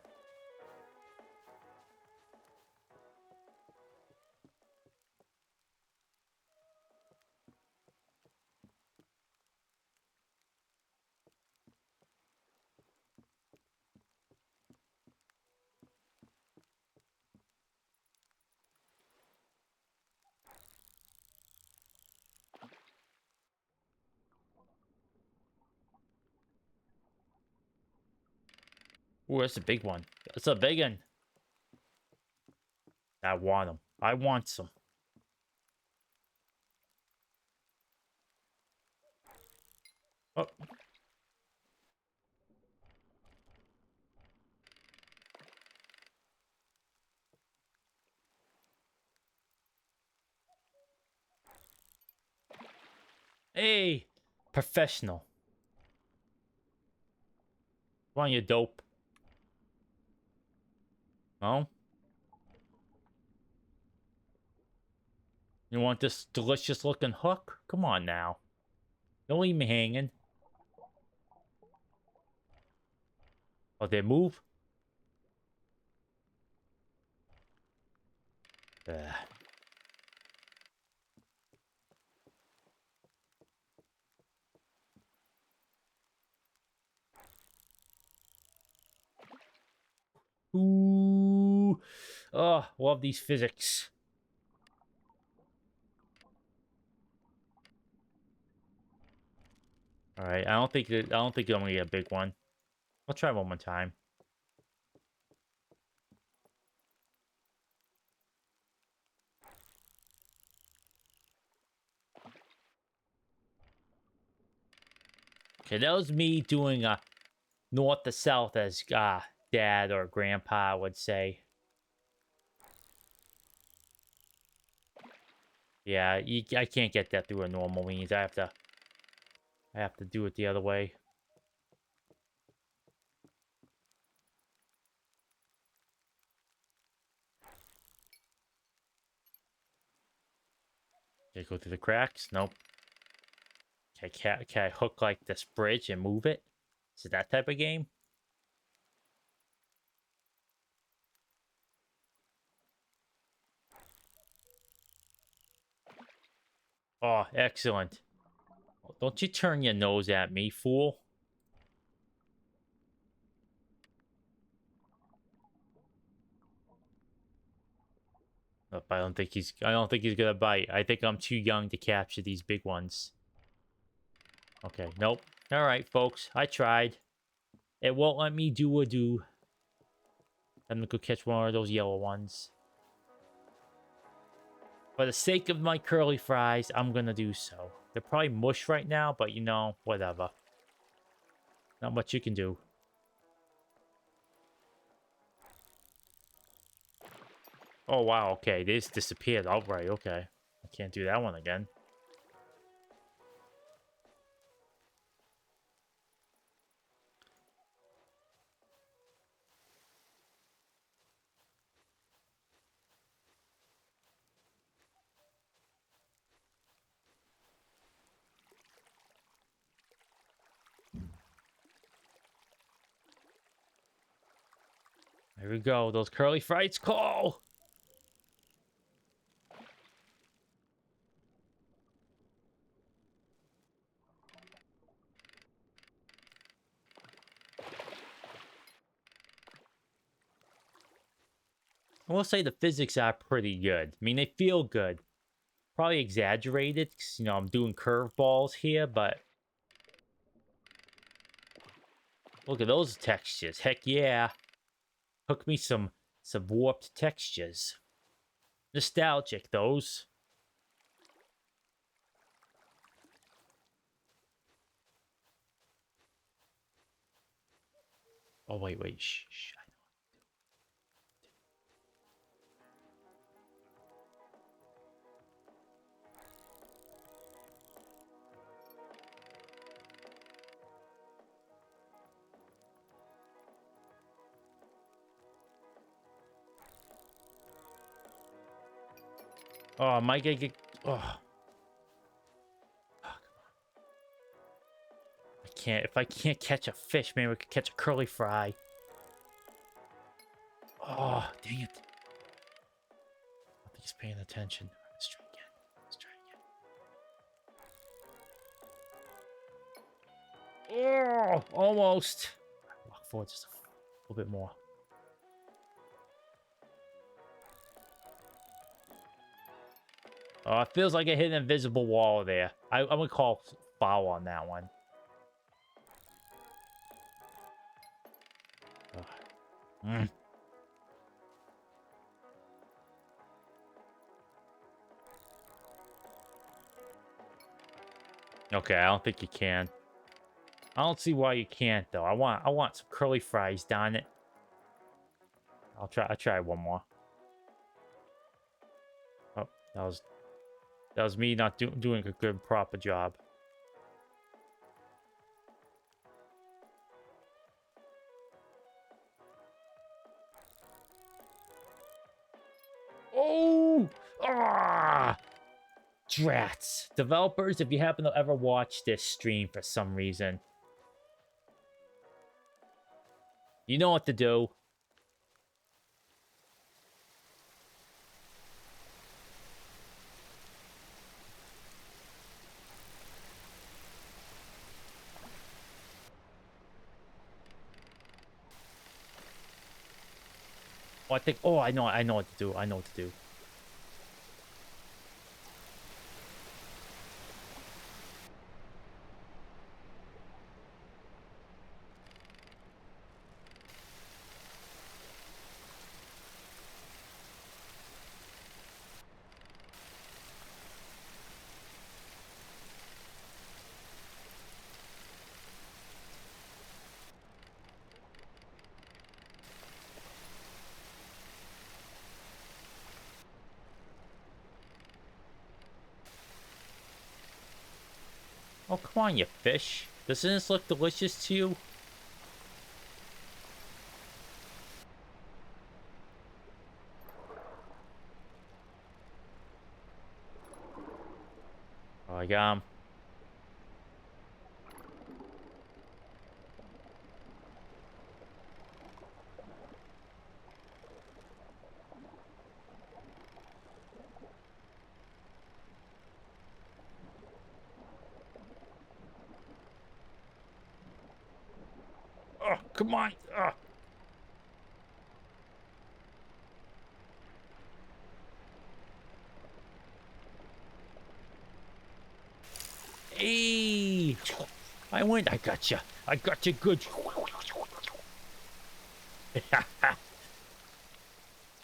Ooh, that's a big one. That's a big one. I want them. I want some. Oh. Hey, professional. Want you dope? Oh? You want this delicious looking hook? Come on now. Don't leave me hanging. Oh, they move? Ugh. Ooh. Oh, love these physics. All right, I don't think I'm gonna get a big one. I'll try one more time. Okay, that was me doing a north to south, as dad or grandpa would say. Yeah, I can't get that through a normal means. I have to do it the other way. Okay, go through the cracks. Nope. Okay, can I hook like this bridge and move it? Is it that type of game? Oh, excellent. Don't you turn your nose at me, fool. Nope, I don't think he's gonna bite. I think I'm too young to capture these big ones. Okay, nope. Alright, folks. I tried. It won't let me do a do. I'm gonna go catch one of those yellow ones. For the sake of my curly fries, I'm gonna do so. They're probably mush right now, but you know, whatever. Not much you can do. Oh, wow, okay. This disappeared outright, okay. I can't do that one again. There we go. Those curly fries call! I will say the physics are pretty good. I mean, they feel good. Probably exaggerated, because, you know, I'm doing curveballs here, but... Look at those textures. Heck yeah. Hook me some warped textures. Nostalgic, those. Oh, wait. Shh. Oh, am I gonna get... Oh. If I can't catch a fish, maybe we could catch a curly fry. Oh, dang it. I don't think he's paying attention. Let's try again. Oh, almost. Walk forward just a little bit more. Oh, it feels like I hit an invisible wall there. I'm gonna call foul on that one. Mm. Okay, I don't think you can. I don't see why you can't though. I want some curly fries, darn it. I'll try one more. Oh, that was me not doing a good proper job. Oh! Ah! Drats. Developers, if you happen to ever watch this stream for some reason, you know what to do. Oh, I think... Oh, I know what to do. I know what to do. Oh, come on, you fish. Doesn't this look delicious to you? Oh, I got him. Oh, come on. Oh. Hey! I win. I got you. I got you good.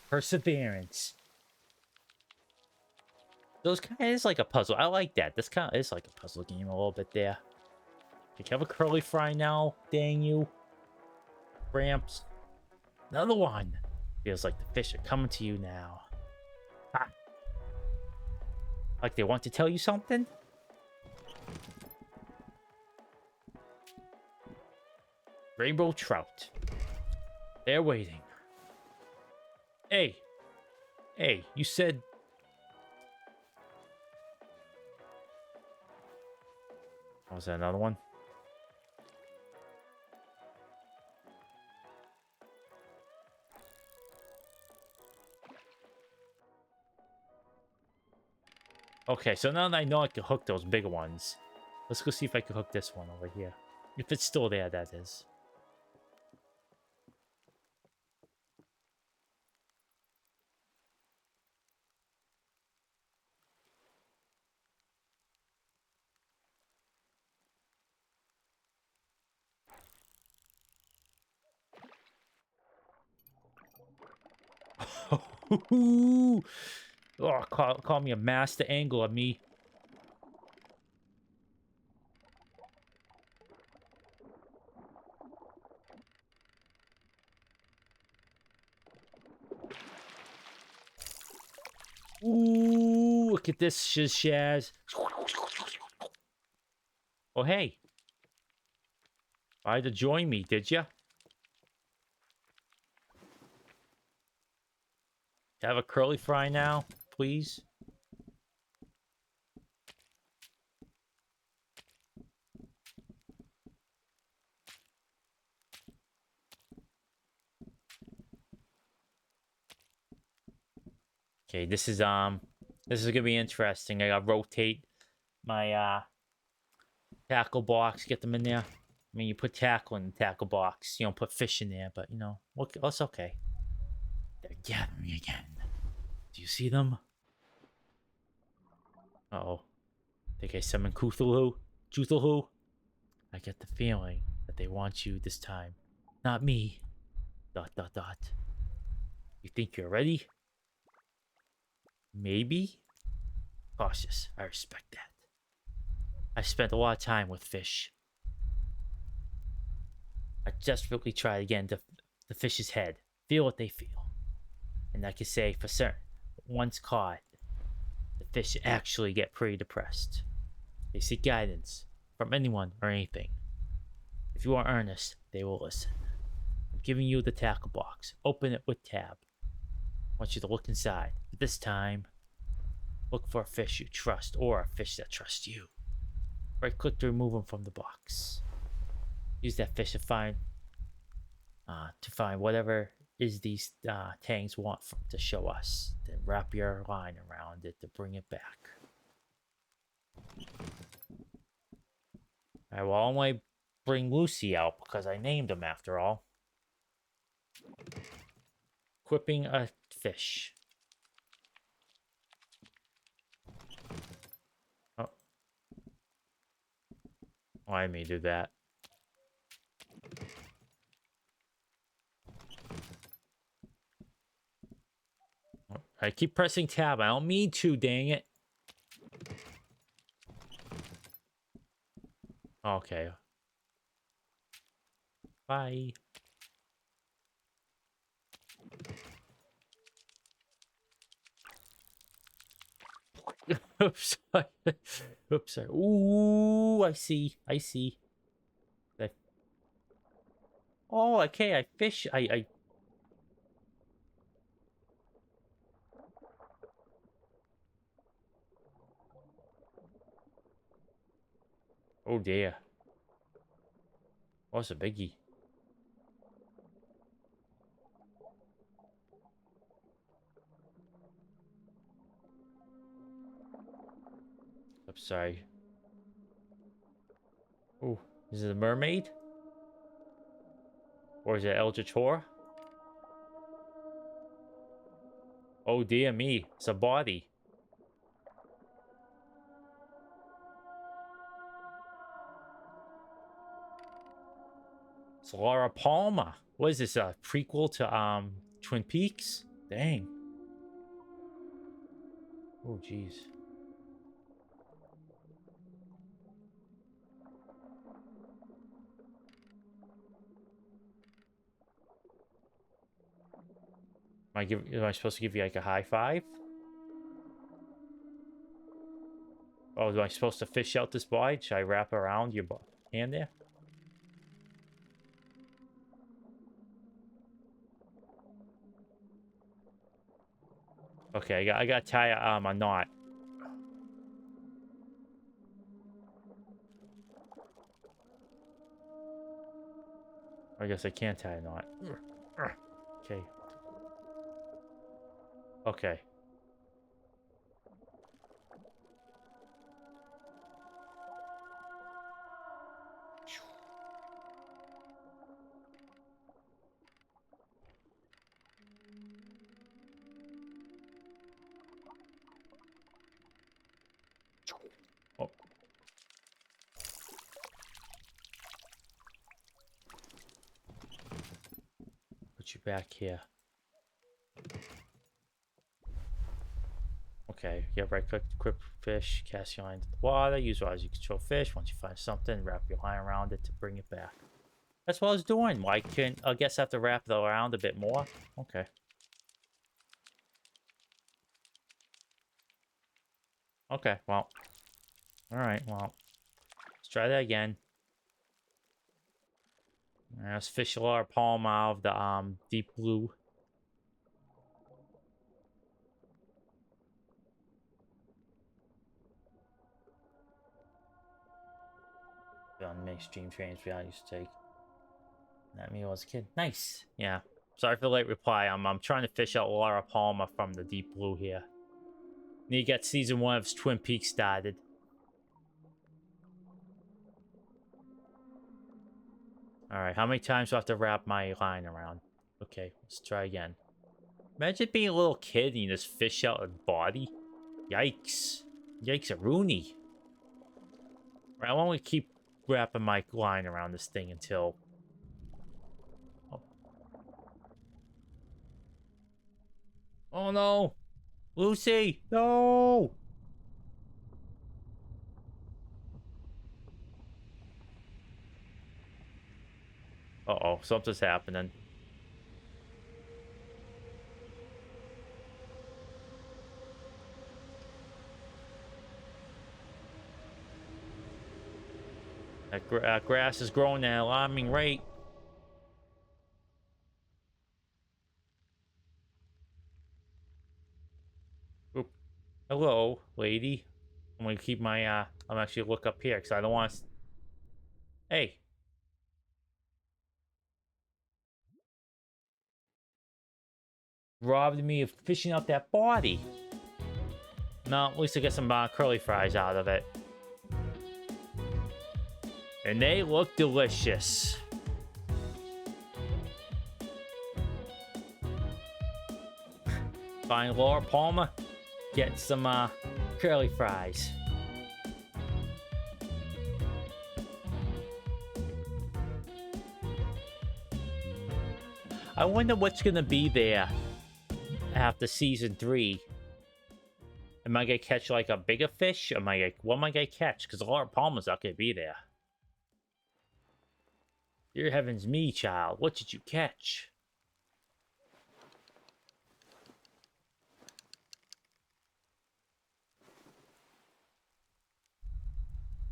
Perseverance. Those kind of is like a puzzle. I like that. This kind of is like a puzzle game a little bit there. You have a curly fry now, dang you. Ramps. Another one. Feels like the fish are coming to you now. Ha. Like they want to tell you something? Rainbow trout. They're waiting. Hey. Hey, you said... Oh, was that another one? Okay, so now that I know I can hook those bigger ones, let's go see if I can hook this one over here. If it's still there, that is. Oh, call me a master angler, me. Ooh, look at this shaz. Oh, hey. Tried to join me, did ya? Have a curly fry now, please? Okay, this is gonna be interesting. I gotta rotate my tackle box, get them in there. I mean, you put tackle in the tackle box, you don't put fish in there, but you know, look, that's okay. They're gathering again. Do you see them? Uh-oh. Think I summon Cthulhu? Cthulhu? I get the feeling that they want you this time. Not me. ... You think you're ready? Maybe? Cautious. I respect that. I've spent a lot of time with fish. I desperately try to get into the fish's head. Feel what they feel. And I can say for certain, once caught, the fish actually get pretty depressed. They seek guidance from anyone or anything. If you are earnest, they will listen. I'm giving you the tackle box. Open it with tab. I want you to look inside. But this time, look for a fish you trust or a fish that trusts you. Right click to remove them from the box. Use that fish to find whatever is these tangs want to show us. Then wrap your line around it to bring it back. I will only bring Lucy out because I named him after all. Equipping a fish. Oh. Why me do that? I keep pressing tab. I don't mean to, dang it. Okay. Bye. Oops. Oops. Sorry. Ooh, I see. I see. Oh, okay. I fish. I. Oh dear. Oh, it's a biggie. I'm sorry. Oh, is it a mermaid? Or is it Eldritch Horror? Oh dear me, it's a body. It's Laura Palmer. What is this, a prequel to Twin Peaks? Dang. Oh jeez. Am I supposed to give you like a high five? Oh, am I supposed to fish out this body? Should I wrap around your hand there? Okay, I got to tie a knot. I guess I can't tie a knot. Okay. Okay. Oh. Put you back here. Okay, yeah, right click, equip fish, cast your line into the water, use water as you control fish. Once you find something, wrap your line around it to bring it back. That's what I was doing. Why can't I guess I have to wrap it around a bit more? Okay. Okay, well. Alright, well. Let's try that again. Let's fish a lot of palm out of the deep blue. On mainstream trains we I used to take. That me was a kid. Nice. Yeah. Sorry for the late reply. I'm trying to fish out Laura Palmer from the deep blue here. Need to get season 1 of Twin Peaks started. Alright, how many times do I have to wrap my line around? Okay, let's try again. Imagine being a little kid and you just fish out a body. Yikes. Yikes a Rooney. Right, I want to keep wrapping my line around this thing until... Oh, oh no! Lucy! No! Uh-oh, something's happening. That grass is growing at an alarming rate. Oop. Hello, lady. I'm gonna keep my, I'm actually look up here, because I don't want to... Hey. Robbed me of fishing out that body. No, at least I get some curly fries out of it. And they look delicious. Find Laura Palmer. Get some curly fries. I wonder what's gonna be there after season 3. Am I gonna catch like a bigger fish? What am I gonna catch? Because Laura Palmer's not gonna be there. Dear heavens me, child. What did you catch?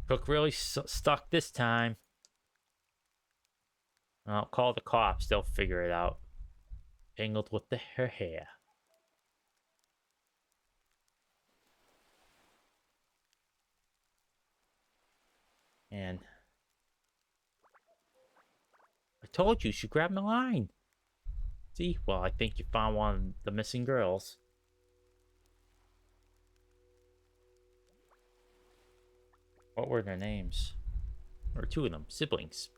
Cook really stuck this time. I'll call the cops. They'll figure it out. Tangled with her hair. And... I told you should grab my line. See? Well, I think you found one of the missing girls. What were their names? Or 2 of them. Siblings.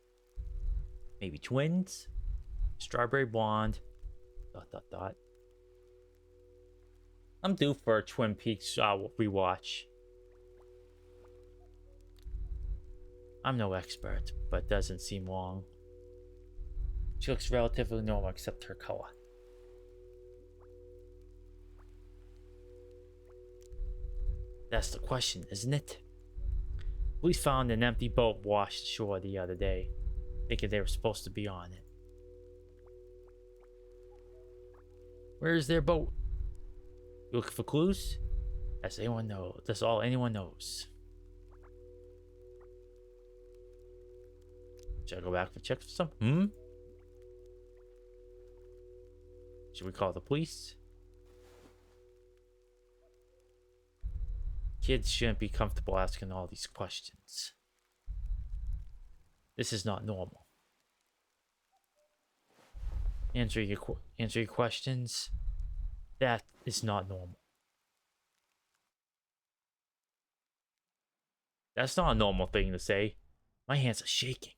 Maybe twins? Strawberry blonde. ... I'm due for a Twin Peaks rewatch. I'm no expert, but it doesn't seem long. She looks relatively normal except her color. That's the question, isn't it? Police found an empty boat washed ashore the other day, thinking they were supposed to be on it. Where's their boat? You looking for clues? That's anyone knows. That's all anyone knows. Should I go back and check for some? Should we call the police? Kids shouldn't be comfortable asking all these questions. This is not normal. Answer your questions. That is not normal. That's not a normal thing to say. My hands are shaking.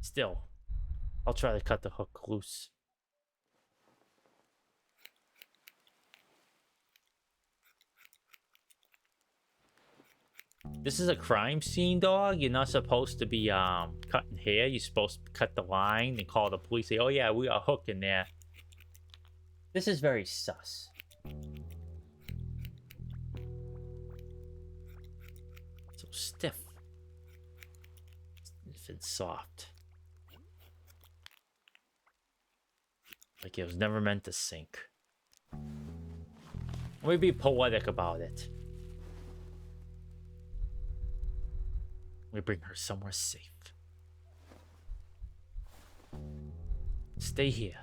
Still, I'll try to cut the hook loose. This is a crime scene, dog. You're not supposed to be cutting hair. You're supposed to cut the line and call the police. Say, oh yeah, we got a hook in there. This is very sus. So stiff. If it's soft. Like it was never meant to sink. Let me be poetic about it. We bring her somewhere safe. Stay here.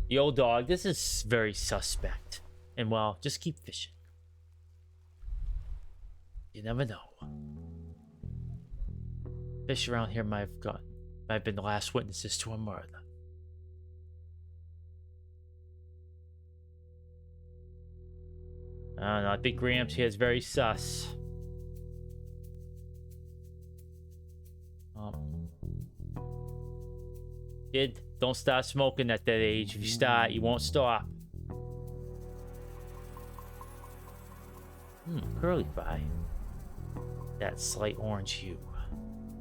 Yo, dog, this is very suspect. And well, just keep fishing. You never know. Fish around here might have been the last witnesses to a murder. I don't know, I think Gramps here is very sus. Kid, don't start smoking at that age. If you start, you won't stop. Curly fry. That slight orange hue,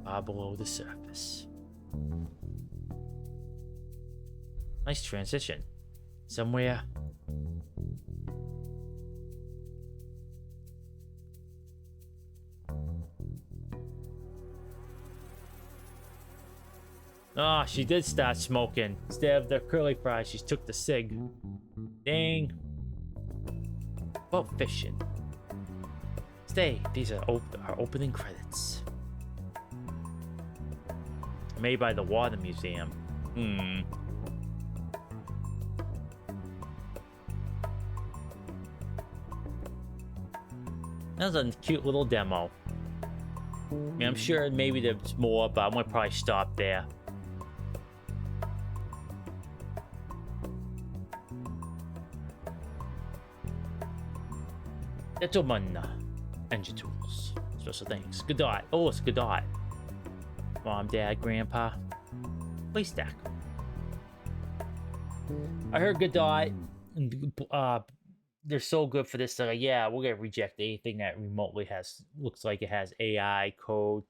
far below the surface. Nice transition. Somewhere. Oh, she did start smoking. Instead of the curly fries, she took the cig. Dang. About fishing. Stay. These are our opening credits. Made by the Water Museum. That was a cute little demo. I mean, I'm sure maybe there's more, but I'm gonna probably stop there. Gentlemen, and your tools. Special thanks. Good night. Oh, it's good night. Mom, Dad, Grandpa. Please stack. I heard good night. They're so good for this. Yeah, we're gonna reject anything that remotely looks like it has AI code.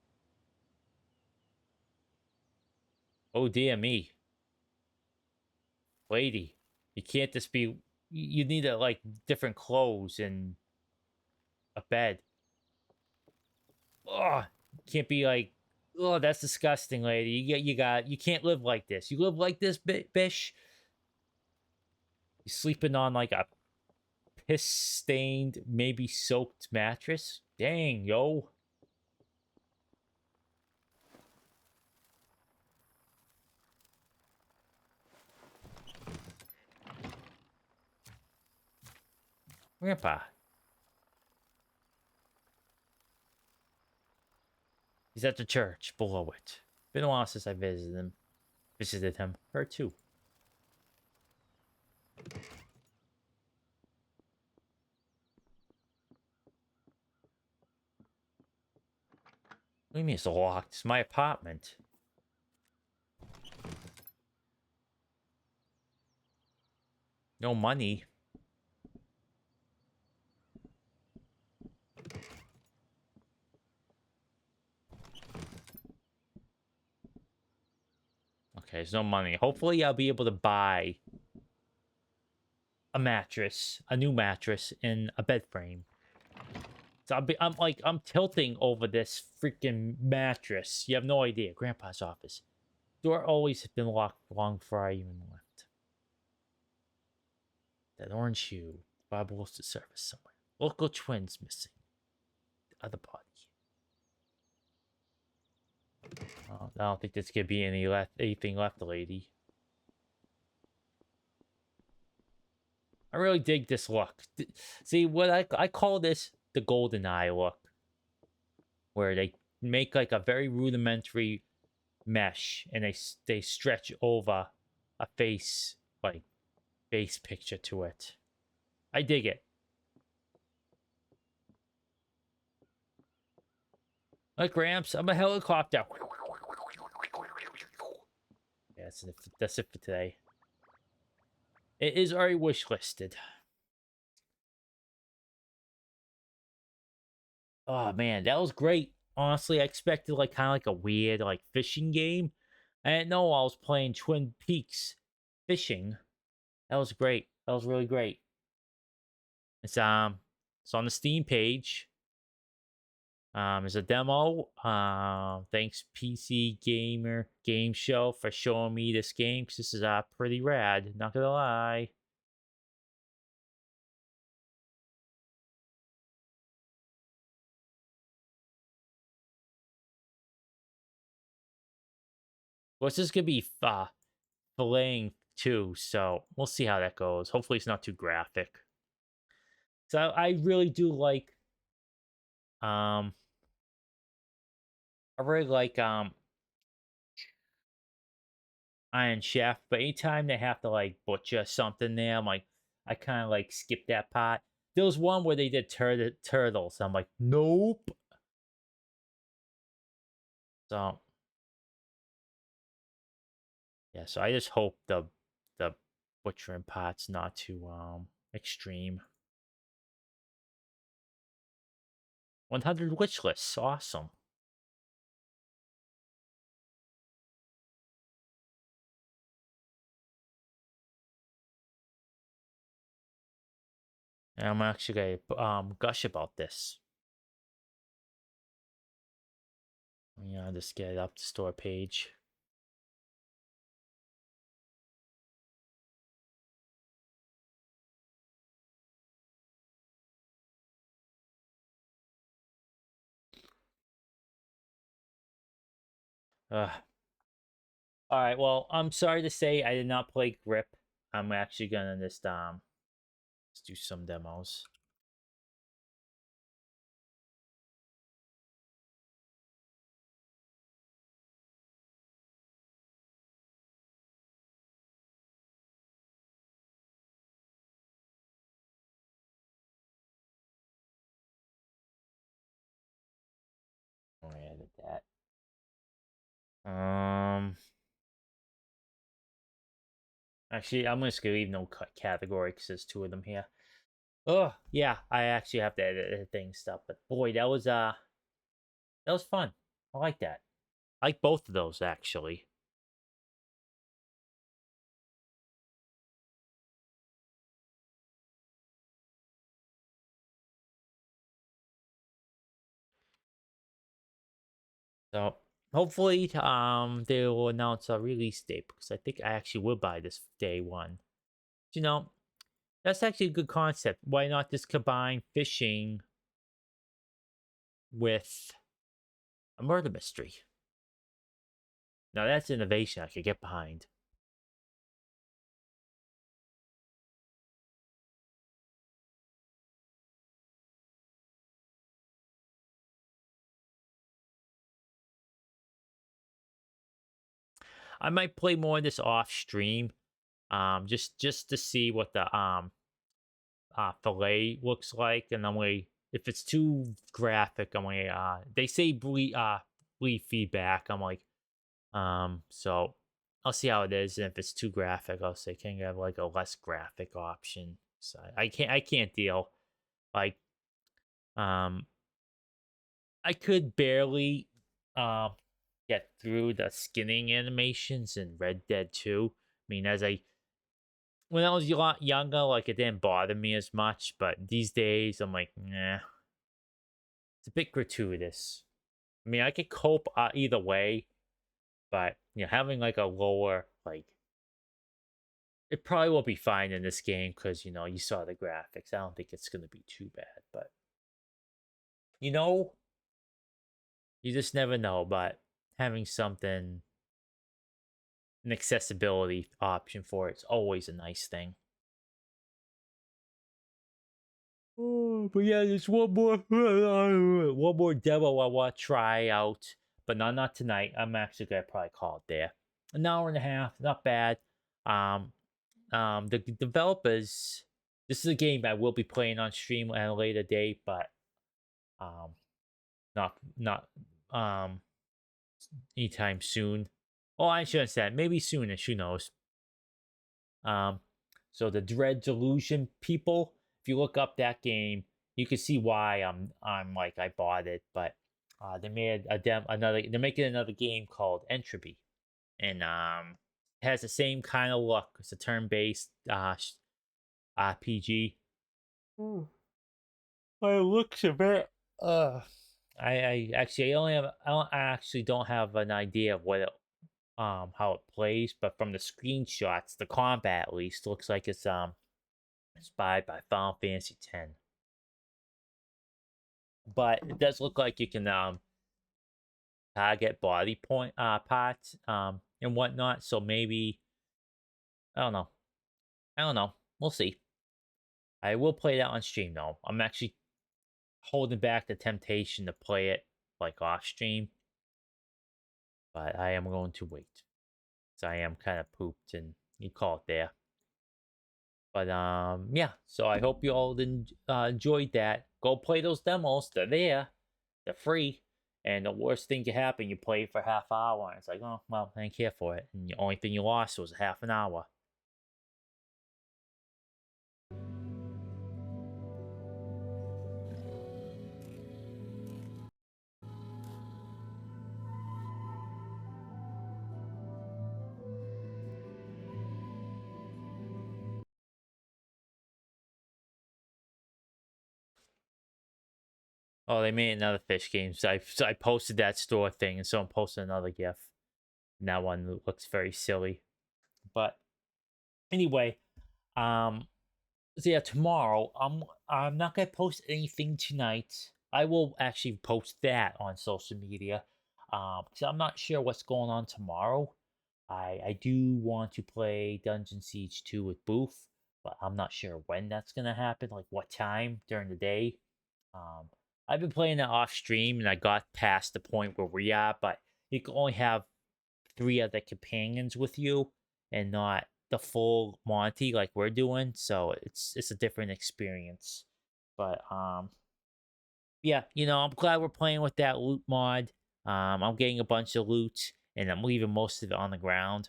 Oh dear me, lady, you can't just be. You need like different clothes and a bed. Oh, can't be like, oh, that's disgusting, lady. You can't live like this. You live like this, bish. You're sleeping on like a piss-stained, maybe soaked mattress. Dang, yo. Grandpa. He's at the church below it. Been a while since I visited him. Her too. What do you mean it's locked? It's my apartment. No money. Okay, there's no money. Hopefully I'll be able to buy a mattress, a new mattress, and a bed frame. So I'm tilting over this freaking mattress. You have no idea. Grandpa's office. Door always has been locked long before I even left. That orange hue. Bubbles to surface somewhere. Local twins missing. The other body. Oh, I don't think there's gonna be anything left, lady. I really dig this look. See, what I call this the golden eye look, where they make like a very rudimentary mesh and they stretch over a face picture to it. I dig it. Like Gramps, I'm a helicopter. Yeah, that's it for today. It is already wish listed. Oh man, that was great. Honestly, I expected like kind of like a weird like fishing game. I didn't know I was playing Twin Peaks fishing. That was great. That was really great. It's on the Steam page. It's a demo. Thanks PC Gamer Game Show for showing me this game because this is pretty rad. Not gonna lie. Well, this is gonna be filleting too, so we'll see how that goes. Hopefully, it's not too graphic. So I really do like. I really like Iron Chef, but anytime they have to like butcher something there, I'm like, I kind of like skip that part. There was one where they did turtles. I'm like, nope. So yeah, so I just hope the butchering part's not too extreme. 100 wish lists, awesome. And I'm actually gonna gush about this. Yeah, just get it up the store page. All right, well, I'm sorry to say I did not play Grip. I'm actually gonna just let's do some demos. I edit that. Actually, I'm just gonna leave no category because there's two of them here. Oh yeah, I actually have to edit things stuff, but boy, that was fun. I like that. I like both of those actually. So hopefully, they will announce a release date because I think I actually will buy this day one. You know, that's actually a good concept. Why not just combine fishing with a murder mystery? Now that's innovation I could get behind. I might play more of this off stream, just to see what the fillet looks like, and I'm like, if it's too graphic, I'm like, they say bleed feedback. I'm like, so I'll see how it is, and if it's too graphic, I'll say, can you have like a less graphic option? So I can't deal. Like, um, I could barely get through the skinning animations in Red Dead 2. I mean, when I was a lot younger, like it didn't bother me as much, but these days I'm like, nah, it's a bit gratuitous. I mean, I could cope either way, but having like a lower like It probably will be fine in this game because you saw the graphics. I don't think it's gonna be too bad, but you know, you just never know. But having something, an accessibility option for it's always a nice thing. Oh, but yeah, there's one more one more demo I want to try out, but not tonight. I'm actually gonna probably call it there. An hour and a half, not bad. Um, the developers. This is a game I will be playing on stream at a later date, but um, not um anytime soon. Oh, I shouldn't say that. Maybe soonish. Who knows? Um, so the Dread Delusion people, if you look up that game, you can see why I'm like I bought it. But they made another. They're making another game called Entropy, and it has the same kind of look. It's a turn-based RPG. Mm. But it looks a bit. I actually I actually don't have an idea of what it how it plays, but from the screenshots, the combat at least looks like it's inspired by Final Fantasy X. But it does look like you can target body point parts and whatnot. So maybe I don't know. I don't know. We'll see. I will play that on stream though. I'm actually holding back the temptation to play it like off stream, but I am going to wait. So I am kind of pooped, and you call it there. But yeah. So I hope you all enjoyed that. Go play those demos. They're there. They're free. And the worst thing can happen, you play for half hour, and it's like, oh well, I didn't care for it. And the only thing you lost was half an hour. Oh, they made another fish game. So I posted that store thing, and someone posted another GIF. And that one looks very silly. But anyway, so yeah, tomorrow I'm not gonna post anything tonight. I will actually post that on social media. Because I'm not sure what's going on tomorrow. I do want to play Dungeon Siege 2 with Booth, but I'm not sure when that's gonna happen, like what time during the day. Um, I've been playing it off stream and I got past the point where we are, but you can only have 3 other companions with you and not the full Monty like we're doing. So it's a different experience. But yeah, I'm glad we're playing with that loot mod. I'm getting a bunch of loot and I'm leaving most of it on the ground.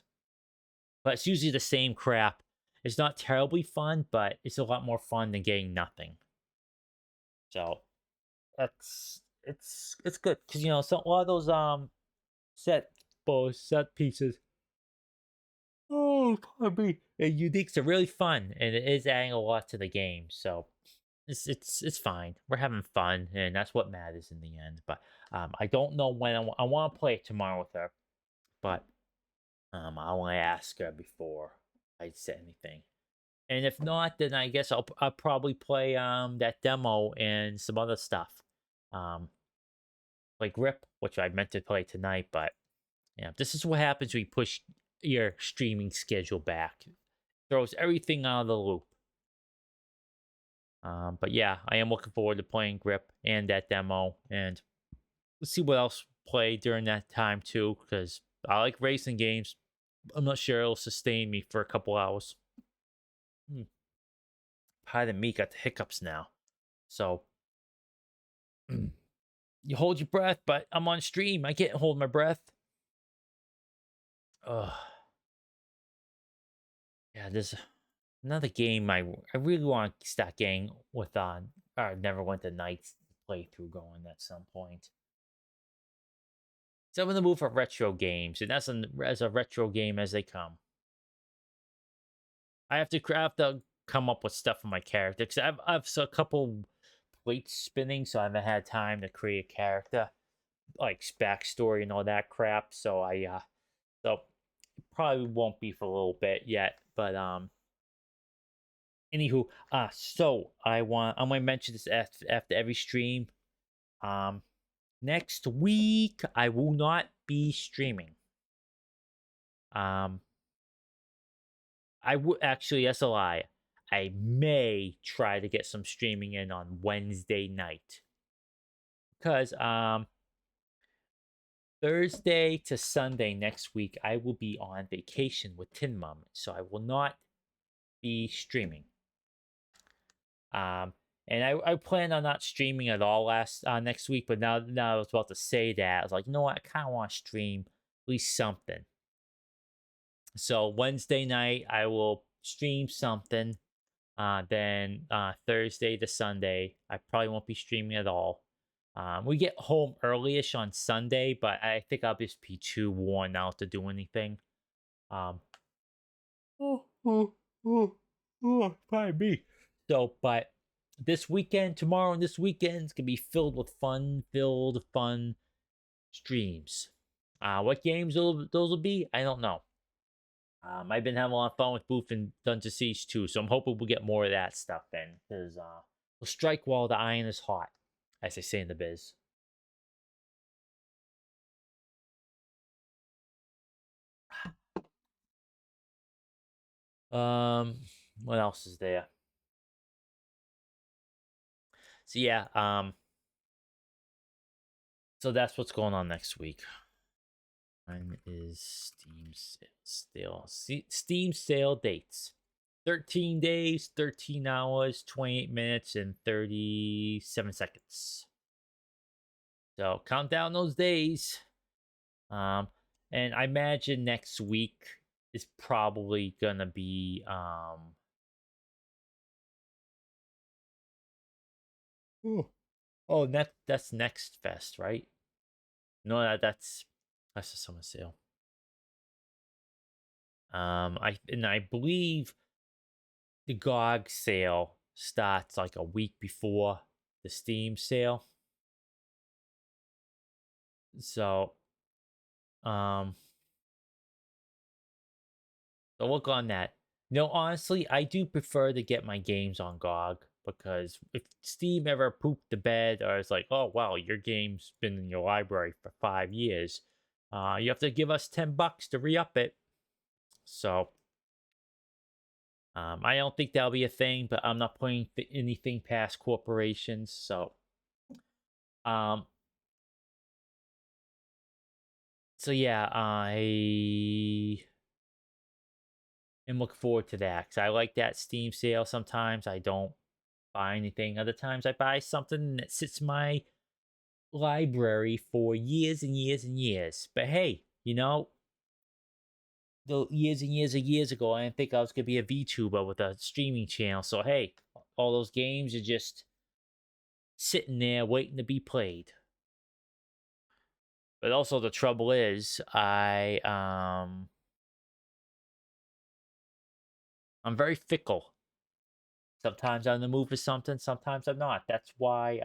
But it's usually the same crap. It's not terribly fun, but it's a lot more fun than getting nothing. So it's good because so a lot of those set pieces. Oh, pardon me. And uniques are really fun, and it is adding a lot to the game. So it's fine. We're having fun, and that's what matters in the end. But I don't know when I want to play it tomorrow with her, but I want to ask her before I say anything. And if not, then I guess I'll probably play that demo and some other stuff. Like Grip, which I meant to play tonight, but yeah, this is what happens when you push your streaming schedule back. Throws everything out of the loop. But yeah, I am looking forward to playing Grip and that demo, and let's see what else play during that time too, because I like racing games. I'm not sure it'll sustain me for a couple hours. Pardon me, got the hiccups now. So you hold your breath, but I'm on stream. I can't hold my breath. Ugh. Yeah, there's another game I really want to start getting with on or Neverwinter Nights playthrough going at some point. So I'm in the mood for retro games, and that's as a retro game as they come. I have to come up with stuff for my character because I've a couple plates spinning, so I haven't had time to create a character like backstory and all that crap. So so probably won't be for a little bit yet, but anywho, so I'm gonna mention this after every stream. Um, next week I will not be streaming. I would actually, that's a lie. I may try to get some streaming in on Wednesday night because Thursday to Sunday next week I will be on vacation with Tin Mum, so I will not be streaming. And I plan on not streaming at all next week, but now I was about to say that I was like, you know what, I kind of want to stream at least something. So Wednesday night I will stream something. Then Thursday to Sunday I probably won't be streaming at all. We get home early-ish on Sunday, but I think I'll just be too worn out to do anything. Pardon me. So, but this weekend, tomorrow and this weekend's gonna be filled with fun streams. What games those will be, I don't know. I've been having a lot of fun with Booth and Dungeon Siege too, so I'm hoping we'll get more of that stuff then, because we'll strike while the iron is hot, as they say in the biz. What else is there? So yeah, so that's what's going on next week. When is Steam sale dates? 13 days, 13 hours, 28 minutes, and 37 seconds. So count down those days. And I imagine next week is probably gonna be that's Next Fest, right? No, that's the summer sale. I believe the GOG sale starts like a week before the Steam sale. So so look on that. No, honestly, I do prefer to get my games on GOG, because if Steam ever pooped the bed or it's like, oh wow, your game's been in your library for 5 years, you have to give us $10 to re-up it. So I don't think that'll be a thing, but I'm not putting anything past corporations. So so yeah, I am looking forward to that because I like that Steam sale. Sometimes I don't buy anything. Other times I buy something that sits in my library for years and years and years. But hey, you know, the years and years ago, I didn't think I was gonna be a VTuber with a streaming channel. So hey, all those games are just sitting there waiting to be played. But also the trouble is, I'm very fickle. Sometimes I'm in the mood for something, sometimes I'm not. That's why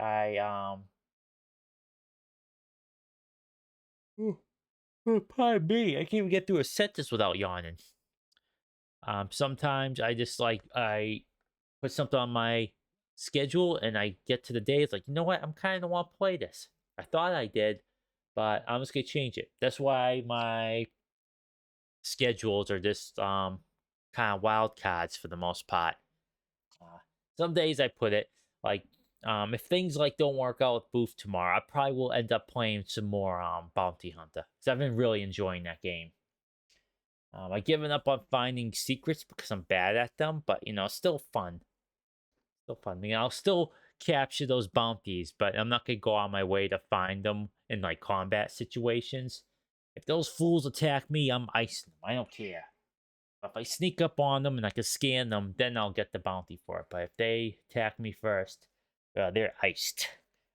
pardon me, I can't even get through a sentence without yawning. Sometimes I just I put something on my schedule and I get to the day, it's like, you know what, I'm kind of want to play this. I thought I did, but I'm just gonna change it. That's why my schedules are just kind of wild cards for the most part. Some days I put it like, if things like don't work out with Booth tomorrow, I probably will end up playing some more Bounty Hunter, because I've been really enjoying that game. I've given up on finding secrets because I'm bad at them, but you know, still fun. Still fun. I mean, I'll still capture those bounties, but I'm not gonna go on my way to find them in like combat situations. If those fools attack me, I'm icing them. I don't care. If I sneak up on them and I can scan them, then I'll get the bounty for it. But if they attack me first, they're iced.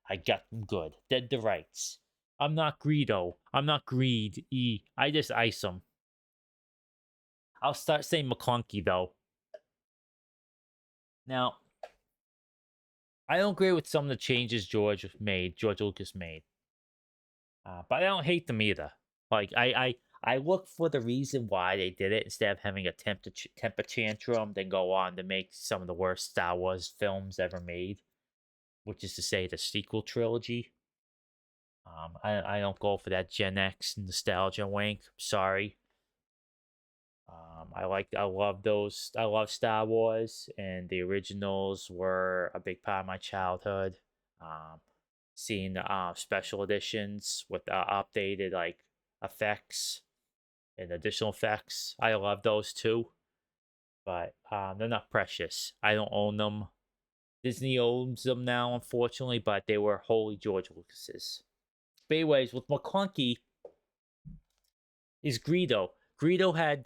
I got them good. Dead to rights. I'm not Greedo. I'm not Greed. I just ice them. I'll start saying McClunky, though. Now, I don't agree with some of the changes George Lucas made. But I don't hate them either. Like, I I look for the reason why they did it instead of having a temper tantrum, then go on to make some of the worst Star Wars films ever made, which is to say the sequel trilogy. I don't go for that Gen X nostalgia wank. Sorry. I love those. I love Star Wars, and the originals were a big part of my childhood. Um, Seeing the special editions with updated like effects and additional effects, I love those too. But they're not precious. I don't own them. Disney owns them now, unfortunately, but they were wholly George Lucas's. But anyways, with McClunky is Greedo. Greedo had.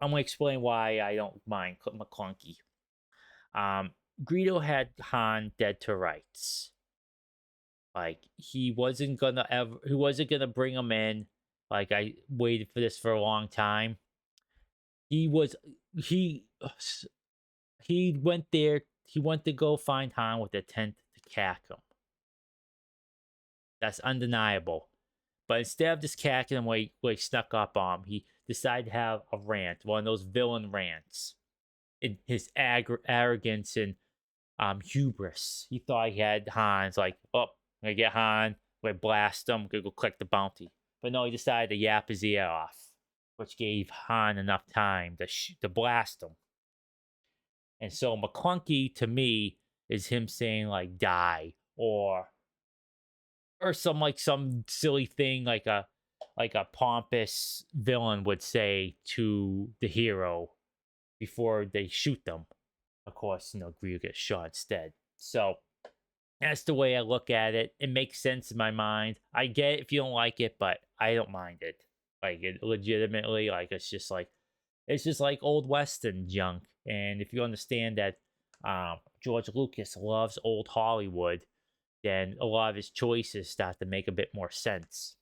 I'm gonna explain why I don't mind McClunky. Um, Greedo had Han dead to rights. Like he wasn't gonna bring him in. Like I waited for this for a long time. He was he he went there. He went to go find Han with the intent to cack him. That's undeniable. But instead of just cacking him where he snuck up on him, he decided to have a rant, one of those villain rants. In his arrogance and hubris, he thought he had Han's like, oh, I'm gonna get Han, I'm gonna blast him, I'm gonna go collect the bounty. But no, he decided to yap his ear off, which gave Han enough time to blast him. And so McClunky to me is him saying like die or some silly thing like a pompous villain would say to the hero before they shoot them. Of course, Greer gets shot instead. So that's the way I look at it. It makes sense in my mind. I get it if you don't like it, but I don't mind it. Like it legitimately, like it's just like old western junk. And if you understand that George Lucas loves old Hollywood, then a lot of his choices start to make a bit more sense.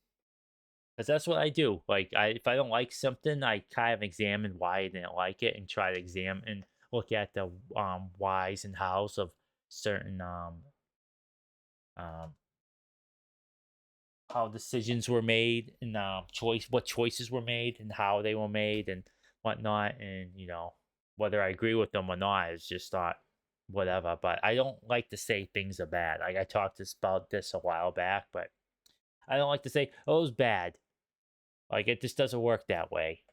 Because that's what I do. Like, if I don't like something, I kind of examine why I didn't like it and try to examine and look at the whys and hows of certain um how decisions were made and what choices were made and how they were made and whatnot, and whether I agree with them or not is just not whatever. But I don't like to say things are bad. Like I talked about this a while back, but I don't like to say, oh, it was bad. Like it just doesn't work that way.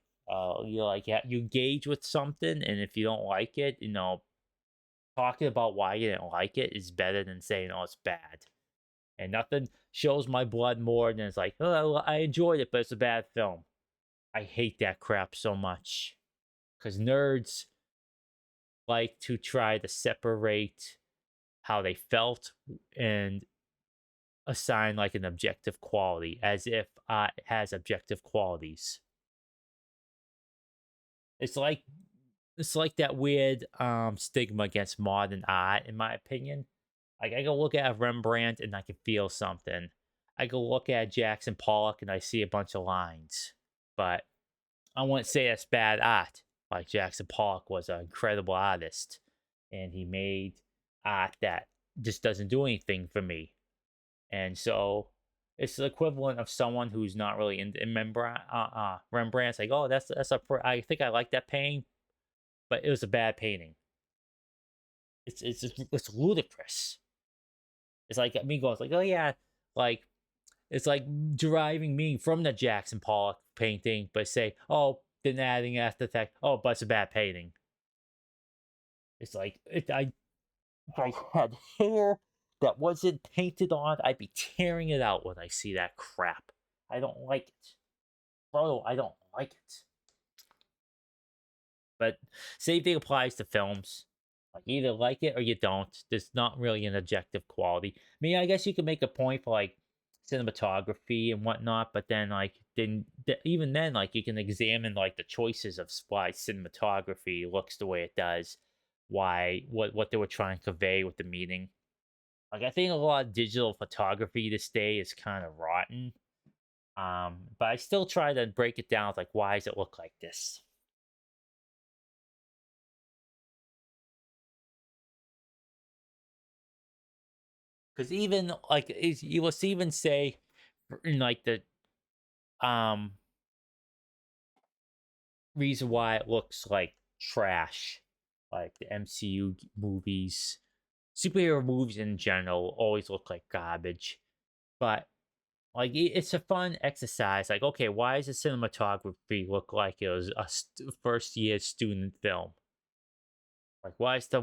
You engage with something, and if you don't like it, talking about why you didn't like it is better than saying, oh, it's bad. And nothing shows my blood more than it's like, oh, I enjoyed it, but it's a bad film. I hate that crap so much because nerds like to try to separate how they felt and assign like an objective quality as if it has objective qualities. It's like that weird stigma against modern art, in my opinion. Like I go look at a Rembrandt and I can feel something. I go look at Jackson Pollock and I see a bunch of lines. But I wouldn't say that's bad art. Like Jackson Pollock was an incredible artist, and he made art that just doesn't do anything for me. And so it's the equivalent of someone who's not really in Rembrandt's like, oh, I think I like that painting, but it was a bad painting. It's ludicrous. It's like me going, like, oh yeah, like it's like deriving meaning from the Jackson Pollock painting, but say, oh, then adding after the fact, oh, but it's a bad painting. It's like if I had hair that wasn't painted on, I'd be tearing it out when I see that crap. I don't like it. Bro, I don't like it. But same thing applies to films. Like either like it or you don't. There's not really an objective quality. I mean, I guess you could make a point for like cinematography and whatnot, but then even then, like you can examine like the choices of why cinematography looks the way it does, why what they were trying to convey with the meaning. Like I think a lot of digital photography this day is kind of rotten. But I still try to break it down. Like, why does it look like this? Because even like you will even say in like the um reason why it looks like trash, like the MCU movies, superhero movies in general always look like garbage. But like it's a fun exercise. Like, okay, why does the cinematography look like it was a first year student film? Like, why is the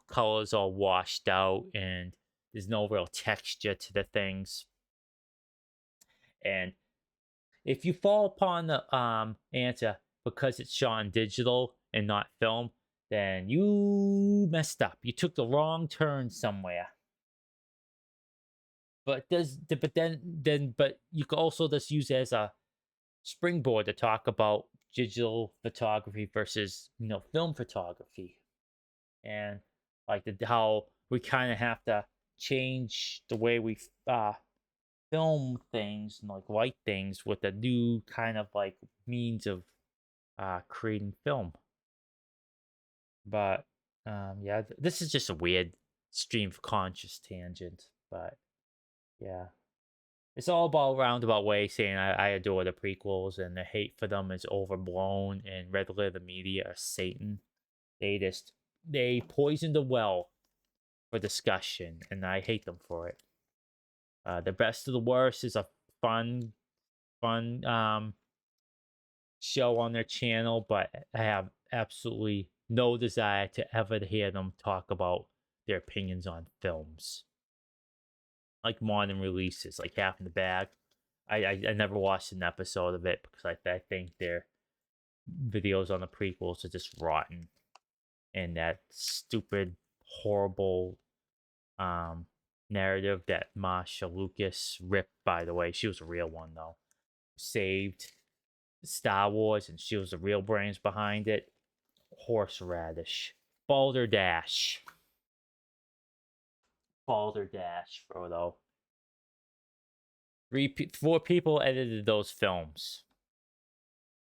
colors all washed out and there's no real texture to the things? And if you fall upon the answer because it's shot in digital and not film, then you messed up. You took the wrong turn somewhere. But you could also just use it as a springboard to talk about digital photography versus film photography, and like how we kind of have to change the way we film things and like light things with a new kind of like means of creating film. But yeah, this is just a weird stream of conscious tangent. But yeah, it's all about roundabout way saying I adore the prequels and the hate for them is overblown and red letter media are Satan. They poisoned the well for discussion and I hate them for it. The best of the worst is a fun show on their channel, but I have absolutely no desire to ever hear them talk about their opinions on films. Like modern releases, like Half in the Bag. I never watched an episode of it because I think their videos on the prequels are just rotten. And that stupid, horrible narrative that Marsha Lucas ripped, by the way, she was a real one though. Saved Star Wars and she was the real brains behind it. Horseradish. Balderdash. Balderdash, Frodo. 4 people edited those films.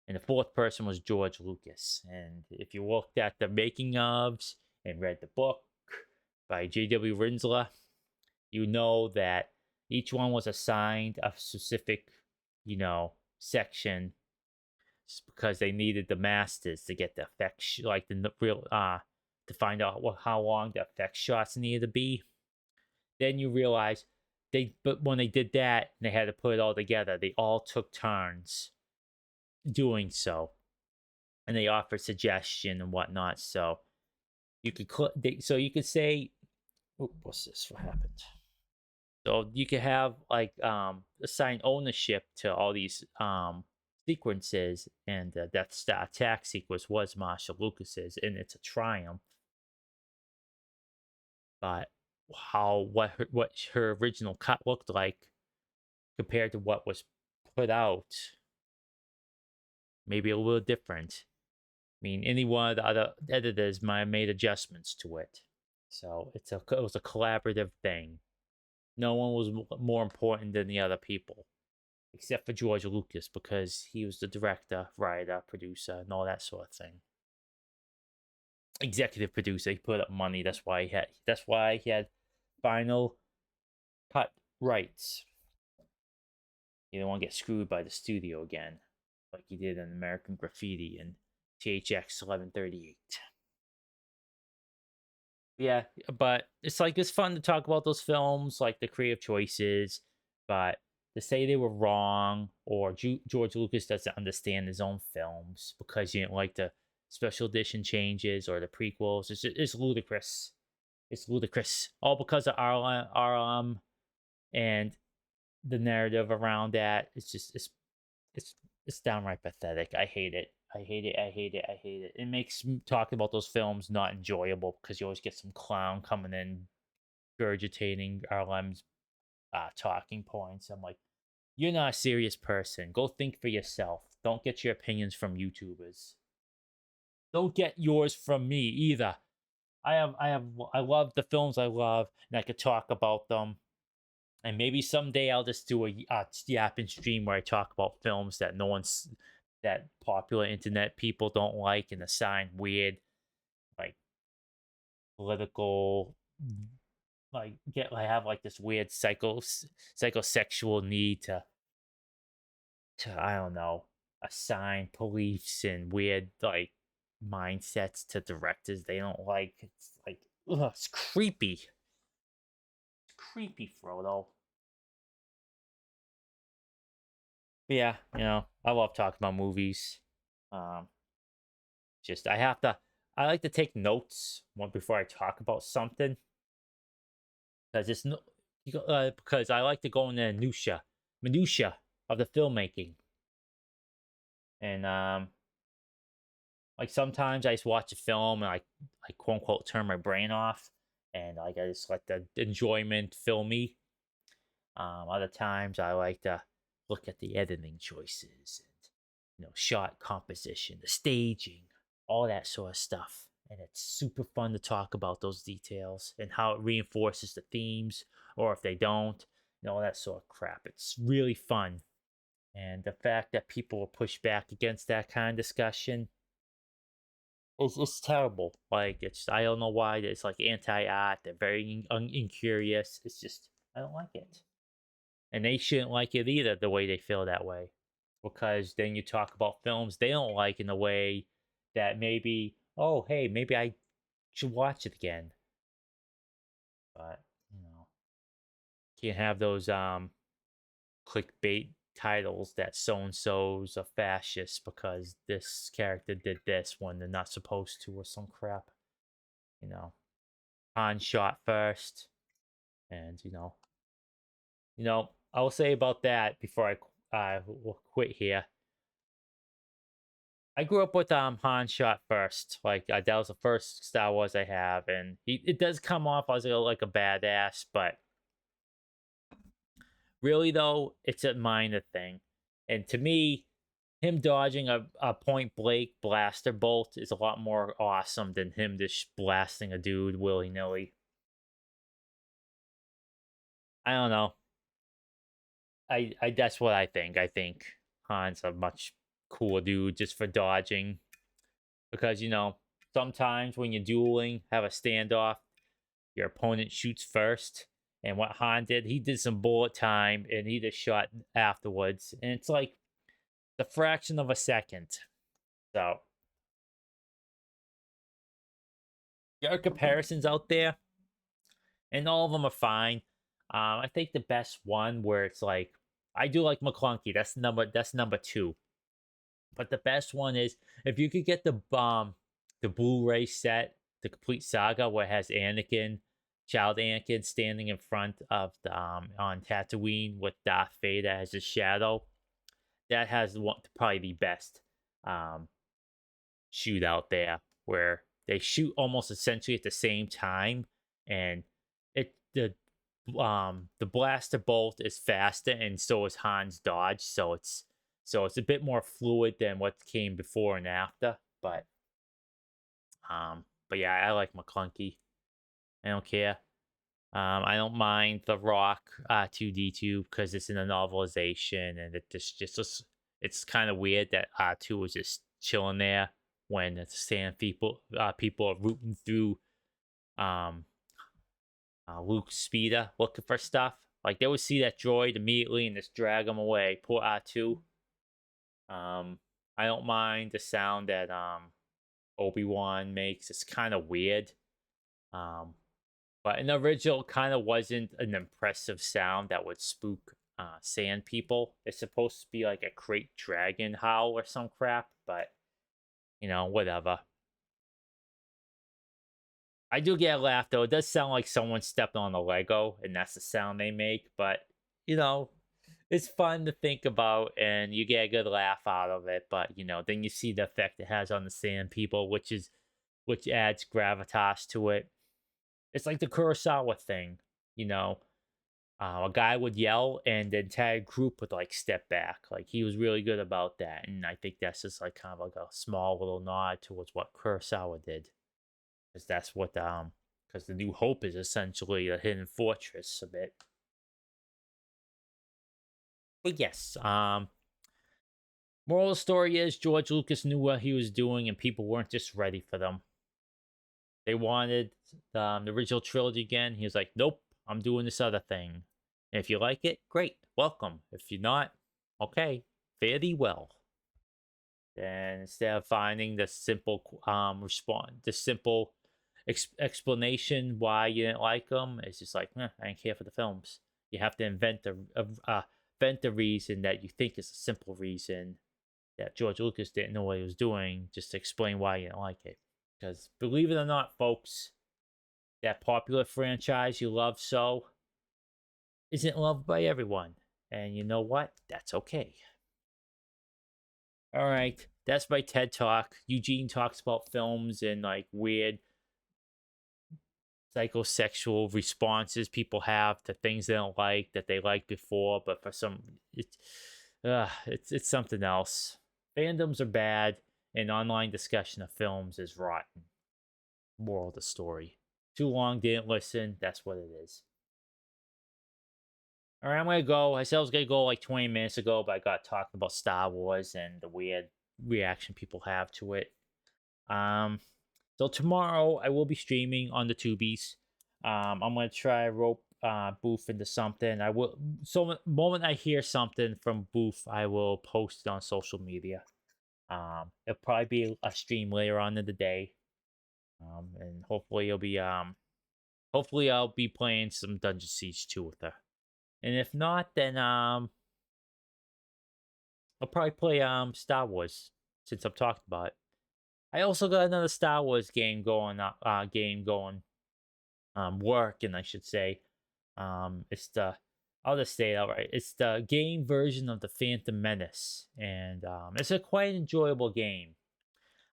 And the 4th person was George Lucas. And if you looked at the making ofs and read the book by J.W. Rinsler, you know that each one was assigned a specific, section just because they needed the masters to get the effects, like the real, to find out how long the effect shots needed to be. Then you realize but when they did that, they had to put it all together. They all took turns doing so, and they offered suggestion and whatnot. So you could you could say, what's this? What happened? So you could have like assign ownership to all these sequences, and the Death Star attack sequence was Marsha Lucas's, and it's a triumph. But what her original cut looked like compared to what was put out, maybe a little different. I mean, any one of the other editors might have made adjustments to it. So it was a collaborative thing. No one was more important than the other people, except for George Lucas, because he was the director, writer, producer, and all that sort of thing. Executive producer. He put up money. That's why he had final cut rights. You don't want to get screwed by the studio again, like he did in American Graffiti and THX 1138. Yeah, but it's fun to talk about those films, like the creative choices, but to say they were wrong or George Lucas doesn't understand his own films because he didn't like the special edition changes or the prequels, it's ludicrous. It's ludicrous. All because of RLM and the narrative around that. It's downright pathetic. I hate it. I hate it. I hate it. I hate it. It makes talking about those films not enjoyable because you always get some clown coming in, regurgitating RLM's talking points. I'm like, you're not a serious person. Go think for yourself. Don't get your opinions from YouTubers. Don't get yours from me either. I love the films I love, and I could talk about them. And maybe someday I'll just do a yapping stream where I talk about films that popular internet people don't like and assign weird, like political, I have like this weird psychosexual need to I don't know. assign beliefs and weird like mindsets to directors they don't like. It's like, ugh, it's creepy. It's creepy, Frodo. But yeah, I love talking about movies. Um, just I have to. I like to take notes before I talk about something because it's no, because I like to go in the minutia of the filmmaking, and like sometimes I just watch a film and I quote unquote turn my brain off, and like I just let the enjoyment fill me. Other times I like to look at the editing choices and shot composition, the staging, all that sort of stuff. And it's super fun to talk about those details and how it reinforces the themes, or if they don't, all that sort of crap. It's really fun. And the fact that people will push back against that kind of discussion it's terrible. Like I don't know why it's like anti-art. They're very incurious. It's just I don't like it, and they shouldn't like it either. The way they feel that way, because then you talk about films they don't like in a way that maybe hey maybe I should watch it again. But can't have those clickbait titles that so and so's a fascist because this character did this when they're not supposed to, or some crap. You know, Han shot first, and I will say about that before I will quit here. I grew up with Han shot first, like that was the first Star Wars I have, and it does come off as like a badass, but really though, it's a minor thing, and to me, him dodging a point blank blaster bolt is a lot more awesome than him just blasting a dude willy nilly. I don't know. I that's what I think. I think Han's a much cooler dude just for dodging. Because sometimes when you're dueling, have a standoff, your opponent shoots first. And what Han did, he did some bullet time and he just shot afterwards. And it's like the fraction of a second. So there are comparisons out there, and all of them are fine. I think the best one where it's like I do like McClunky. That's number two. But the best one is if you could get the Blu-ray set, the complete saga where it has Anakin, child Anakin standing in front of the on Tatooine with Darth Vader as his shadow. That has probably the best um shootout there where they shoot almost essentially at the same time, and it the blaster bolt is faster and so is Han's dodge, so it's a bit more fluid than what came before and after. But yeah, I like McClunky. I don't care. I don't mind the Rock 2D2 because it's in a novelization, and it's kind of weird that R2 was just chilling there when the sand people are rooting through um Luke's speeder looking for stuff. Like they would see that droid immediately and just drag him away. Poor R2. I don't mind the sound that Obi-Wan makes. It's kind of weird. But in the original, kind of wasn't an impressive sound that would spook sand people. It's supposed to be like a great dragon howl or some crap, but whatever. I do get a laugh though. It does sound like someone stepped on a Lego, and that's the sound they make. But you know, it's fun to think about, and you get a good laugh out of it. But then you see the effect it has on the sand people, which adds gravitas to it. It's like the Kurosawa thing, you know. A guy would yell, and the entire group would like step back. Like he was really good about that, and I think that's just like kind of like a small little nod towards what Kurosawa did, because that's what because the New Hope is essentially a hidden fortress a bit. But yes, moral of the story is George Lucas knew what he was doing, and people weren't just ready for them. They wanted the original trilogy again. He was like, "Nope, I'm doing this other thing. And if you like it, great, welcome. If you're not, okay, fare thee well." then instead of finding the simple response, the simple explanation why you didn't like them, it's just like, I didn't care for the films. You have to invent the reason that you think is a simple reason that George Lucas didn't know what he was doing, just to explain why you didn't like it. Because believe it or not, folks, that popular franchise you love so isn't loved by everyone. And you know what? That's okay. All right, that's my TED Talk. Eugene talks about films and like weird psychosexual responses people have to things they don't like that they liked before, but for some, it's something else. Fandoms are bad, and online discussion of films is rotten. Moral of the story: too long, didn't listen. That's what it is. All right, I'm gonna go. I said I was gonna go like 20 minutes ago, but I got talking about Star Wars and the weird reaction people have to it. Um, so tomorrow I will be streaming on the Tubies. I'm gonna try rope Booth into something. I will. So the moment I hear something from Booth, I will post it on social media. It'll probably be a stream later on in the day. And hopefully it'll be hopefully I'll be playing some Dungeon Siege 2 with her. And if not, then I'll probably play Star Wars since I'm talking about it. I also got another Star Wars game going working, I should say. It's the I'll just say it outright. It's the game version of the Phantom Menace, and it's a quite enjoyable game.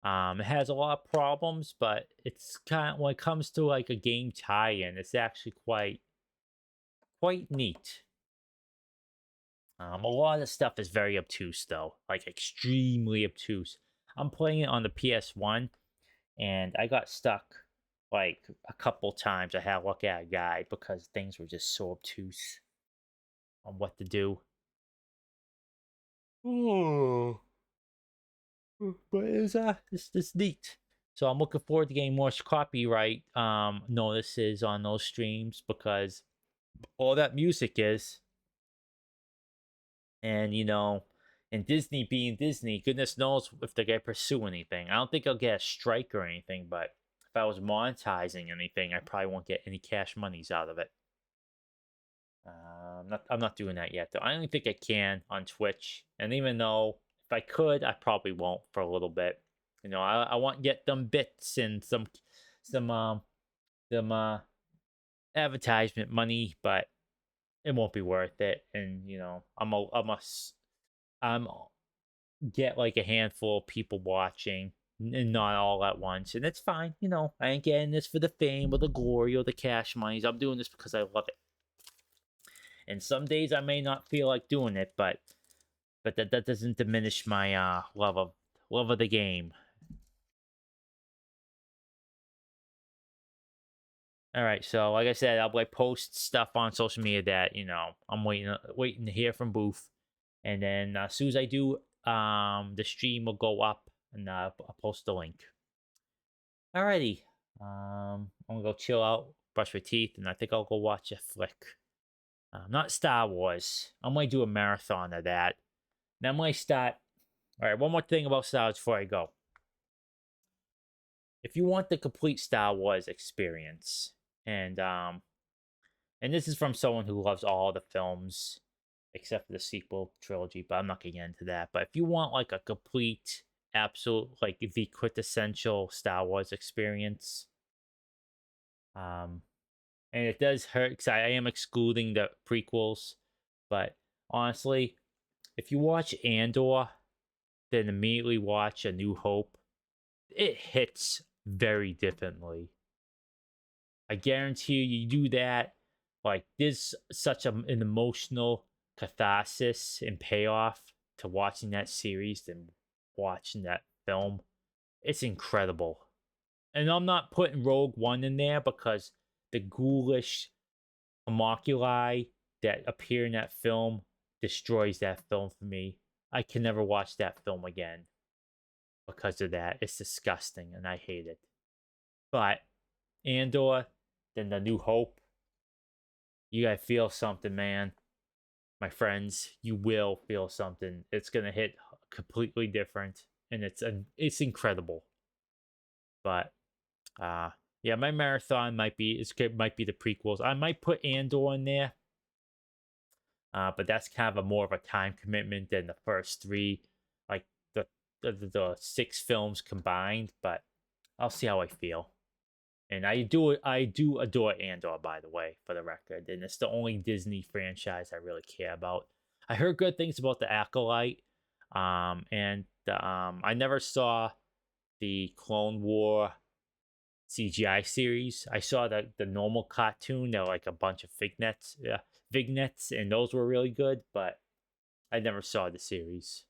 It has a lot of problems, but it's kind of when it comes to like a game tie-in, it's actually quite neat. A lot of stuff is very obtuse though, like extremely obtuse. I'm playing it on the PS1, and I got stuck like a couple times. I had to look at a guide because things were just so obtuse on what to do. Oh, but it's neat. So I'm looking forward to getting more copyright notices on those streams because all that music is, and and Disney being Disney, goodness knows if they're gonna pursue anything. I don't think I'll get a strike or anything, but if I was monetizing anything, I probably won't get any cash monies out of it. I'm not doing that yet, though. I don't think I can on Twitch, and even though if I could, I probably won't for a little bit. I want to get them bits and some advertisement money, but it won't be worth it. And I'm get like a handful of people watching and not all at once, and it's fine. I ain't getting this for the fame or the glory or the cash monies. I'm doing this because I love it. And some days I may not feel like doing it, but that doesn't diminish my love of the game. All right, so like I said, I'll like post stuff on social media that I'm waiting to hear from Booth, and then as soon as I do, the stream will go up, and I'll post the link. Alrighty, I'm gonna go chill out, brush my teeth, and I think I'll go watch a flick. Not Star Wars. I'm gonna do a marathon of that. Then I'm gonna start. All right, one more thing about Star Wars before I go. If you want the complete Star Wars experience, and this is from someone who loves all the films except for the sequel trilogy, but I'm not gonna get into that. But if you want like a complete, absolute, like the quintessential Star Wars experience, and it does hurt because I am excluding the prequels, but honestly, if you watch Andor, then immediately watch A New Hope, it hits very differently. I guarantee you do that. Like, there's such an emotional catharsis and payoff to watching that series than watching that film. It's incredible. And I'm not putting Rogue One in there because the ghoulish homunculi that appear in that film destroys that film for me. I can never watch that film again because of that. It's disgusting and I hate it. But Andor, then The New Hope, you gotta feel something, man. My friends, you will feel something. It's gonna hit completely different. and it's incredible. But yeah, my marathon might be might be the prequels. I might put Andor in there, but that's kind of a more of a time commitment than the first three, like the six films combined. But I'll see how I feel. And I do adore Andor, by the way, for the record. And it's the only Disney franchise I really care about. I heard good things about the Acolyte, and I never saw the Clone War CGI series. I saw the normal cartoon. They're like a bunch of vignettes, and those were really good. But I never saw the series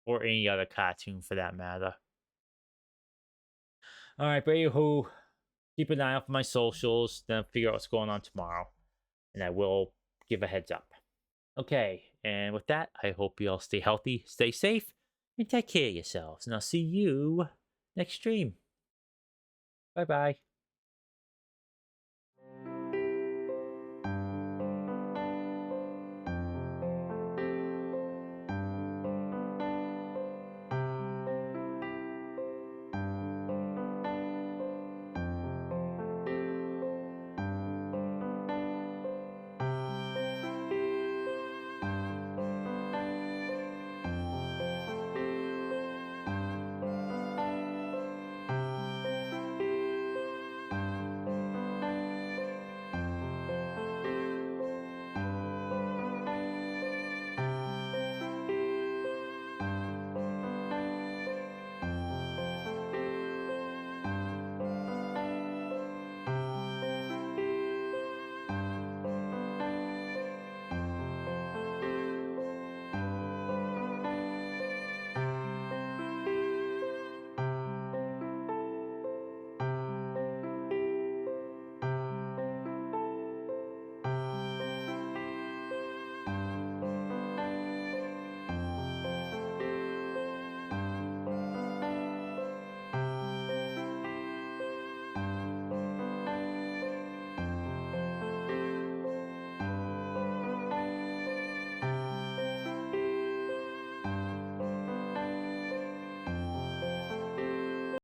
or any other cartoon for that matter. All right, but who keep an eye out for my socials, then figure out what's going on tomorrow, and I will give a heads up. Okay, and with that, I hope you all stay healthy, stay safe, and take care of yourselves. And I'll see you next stream. Bye bye.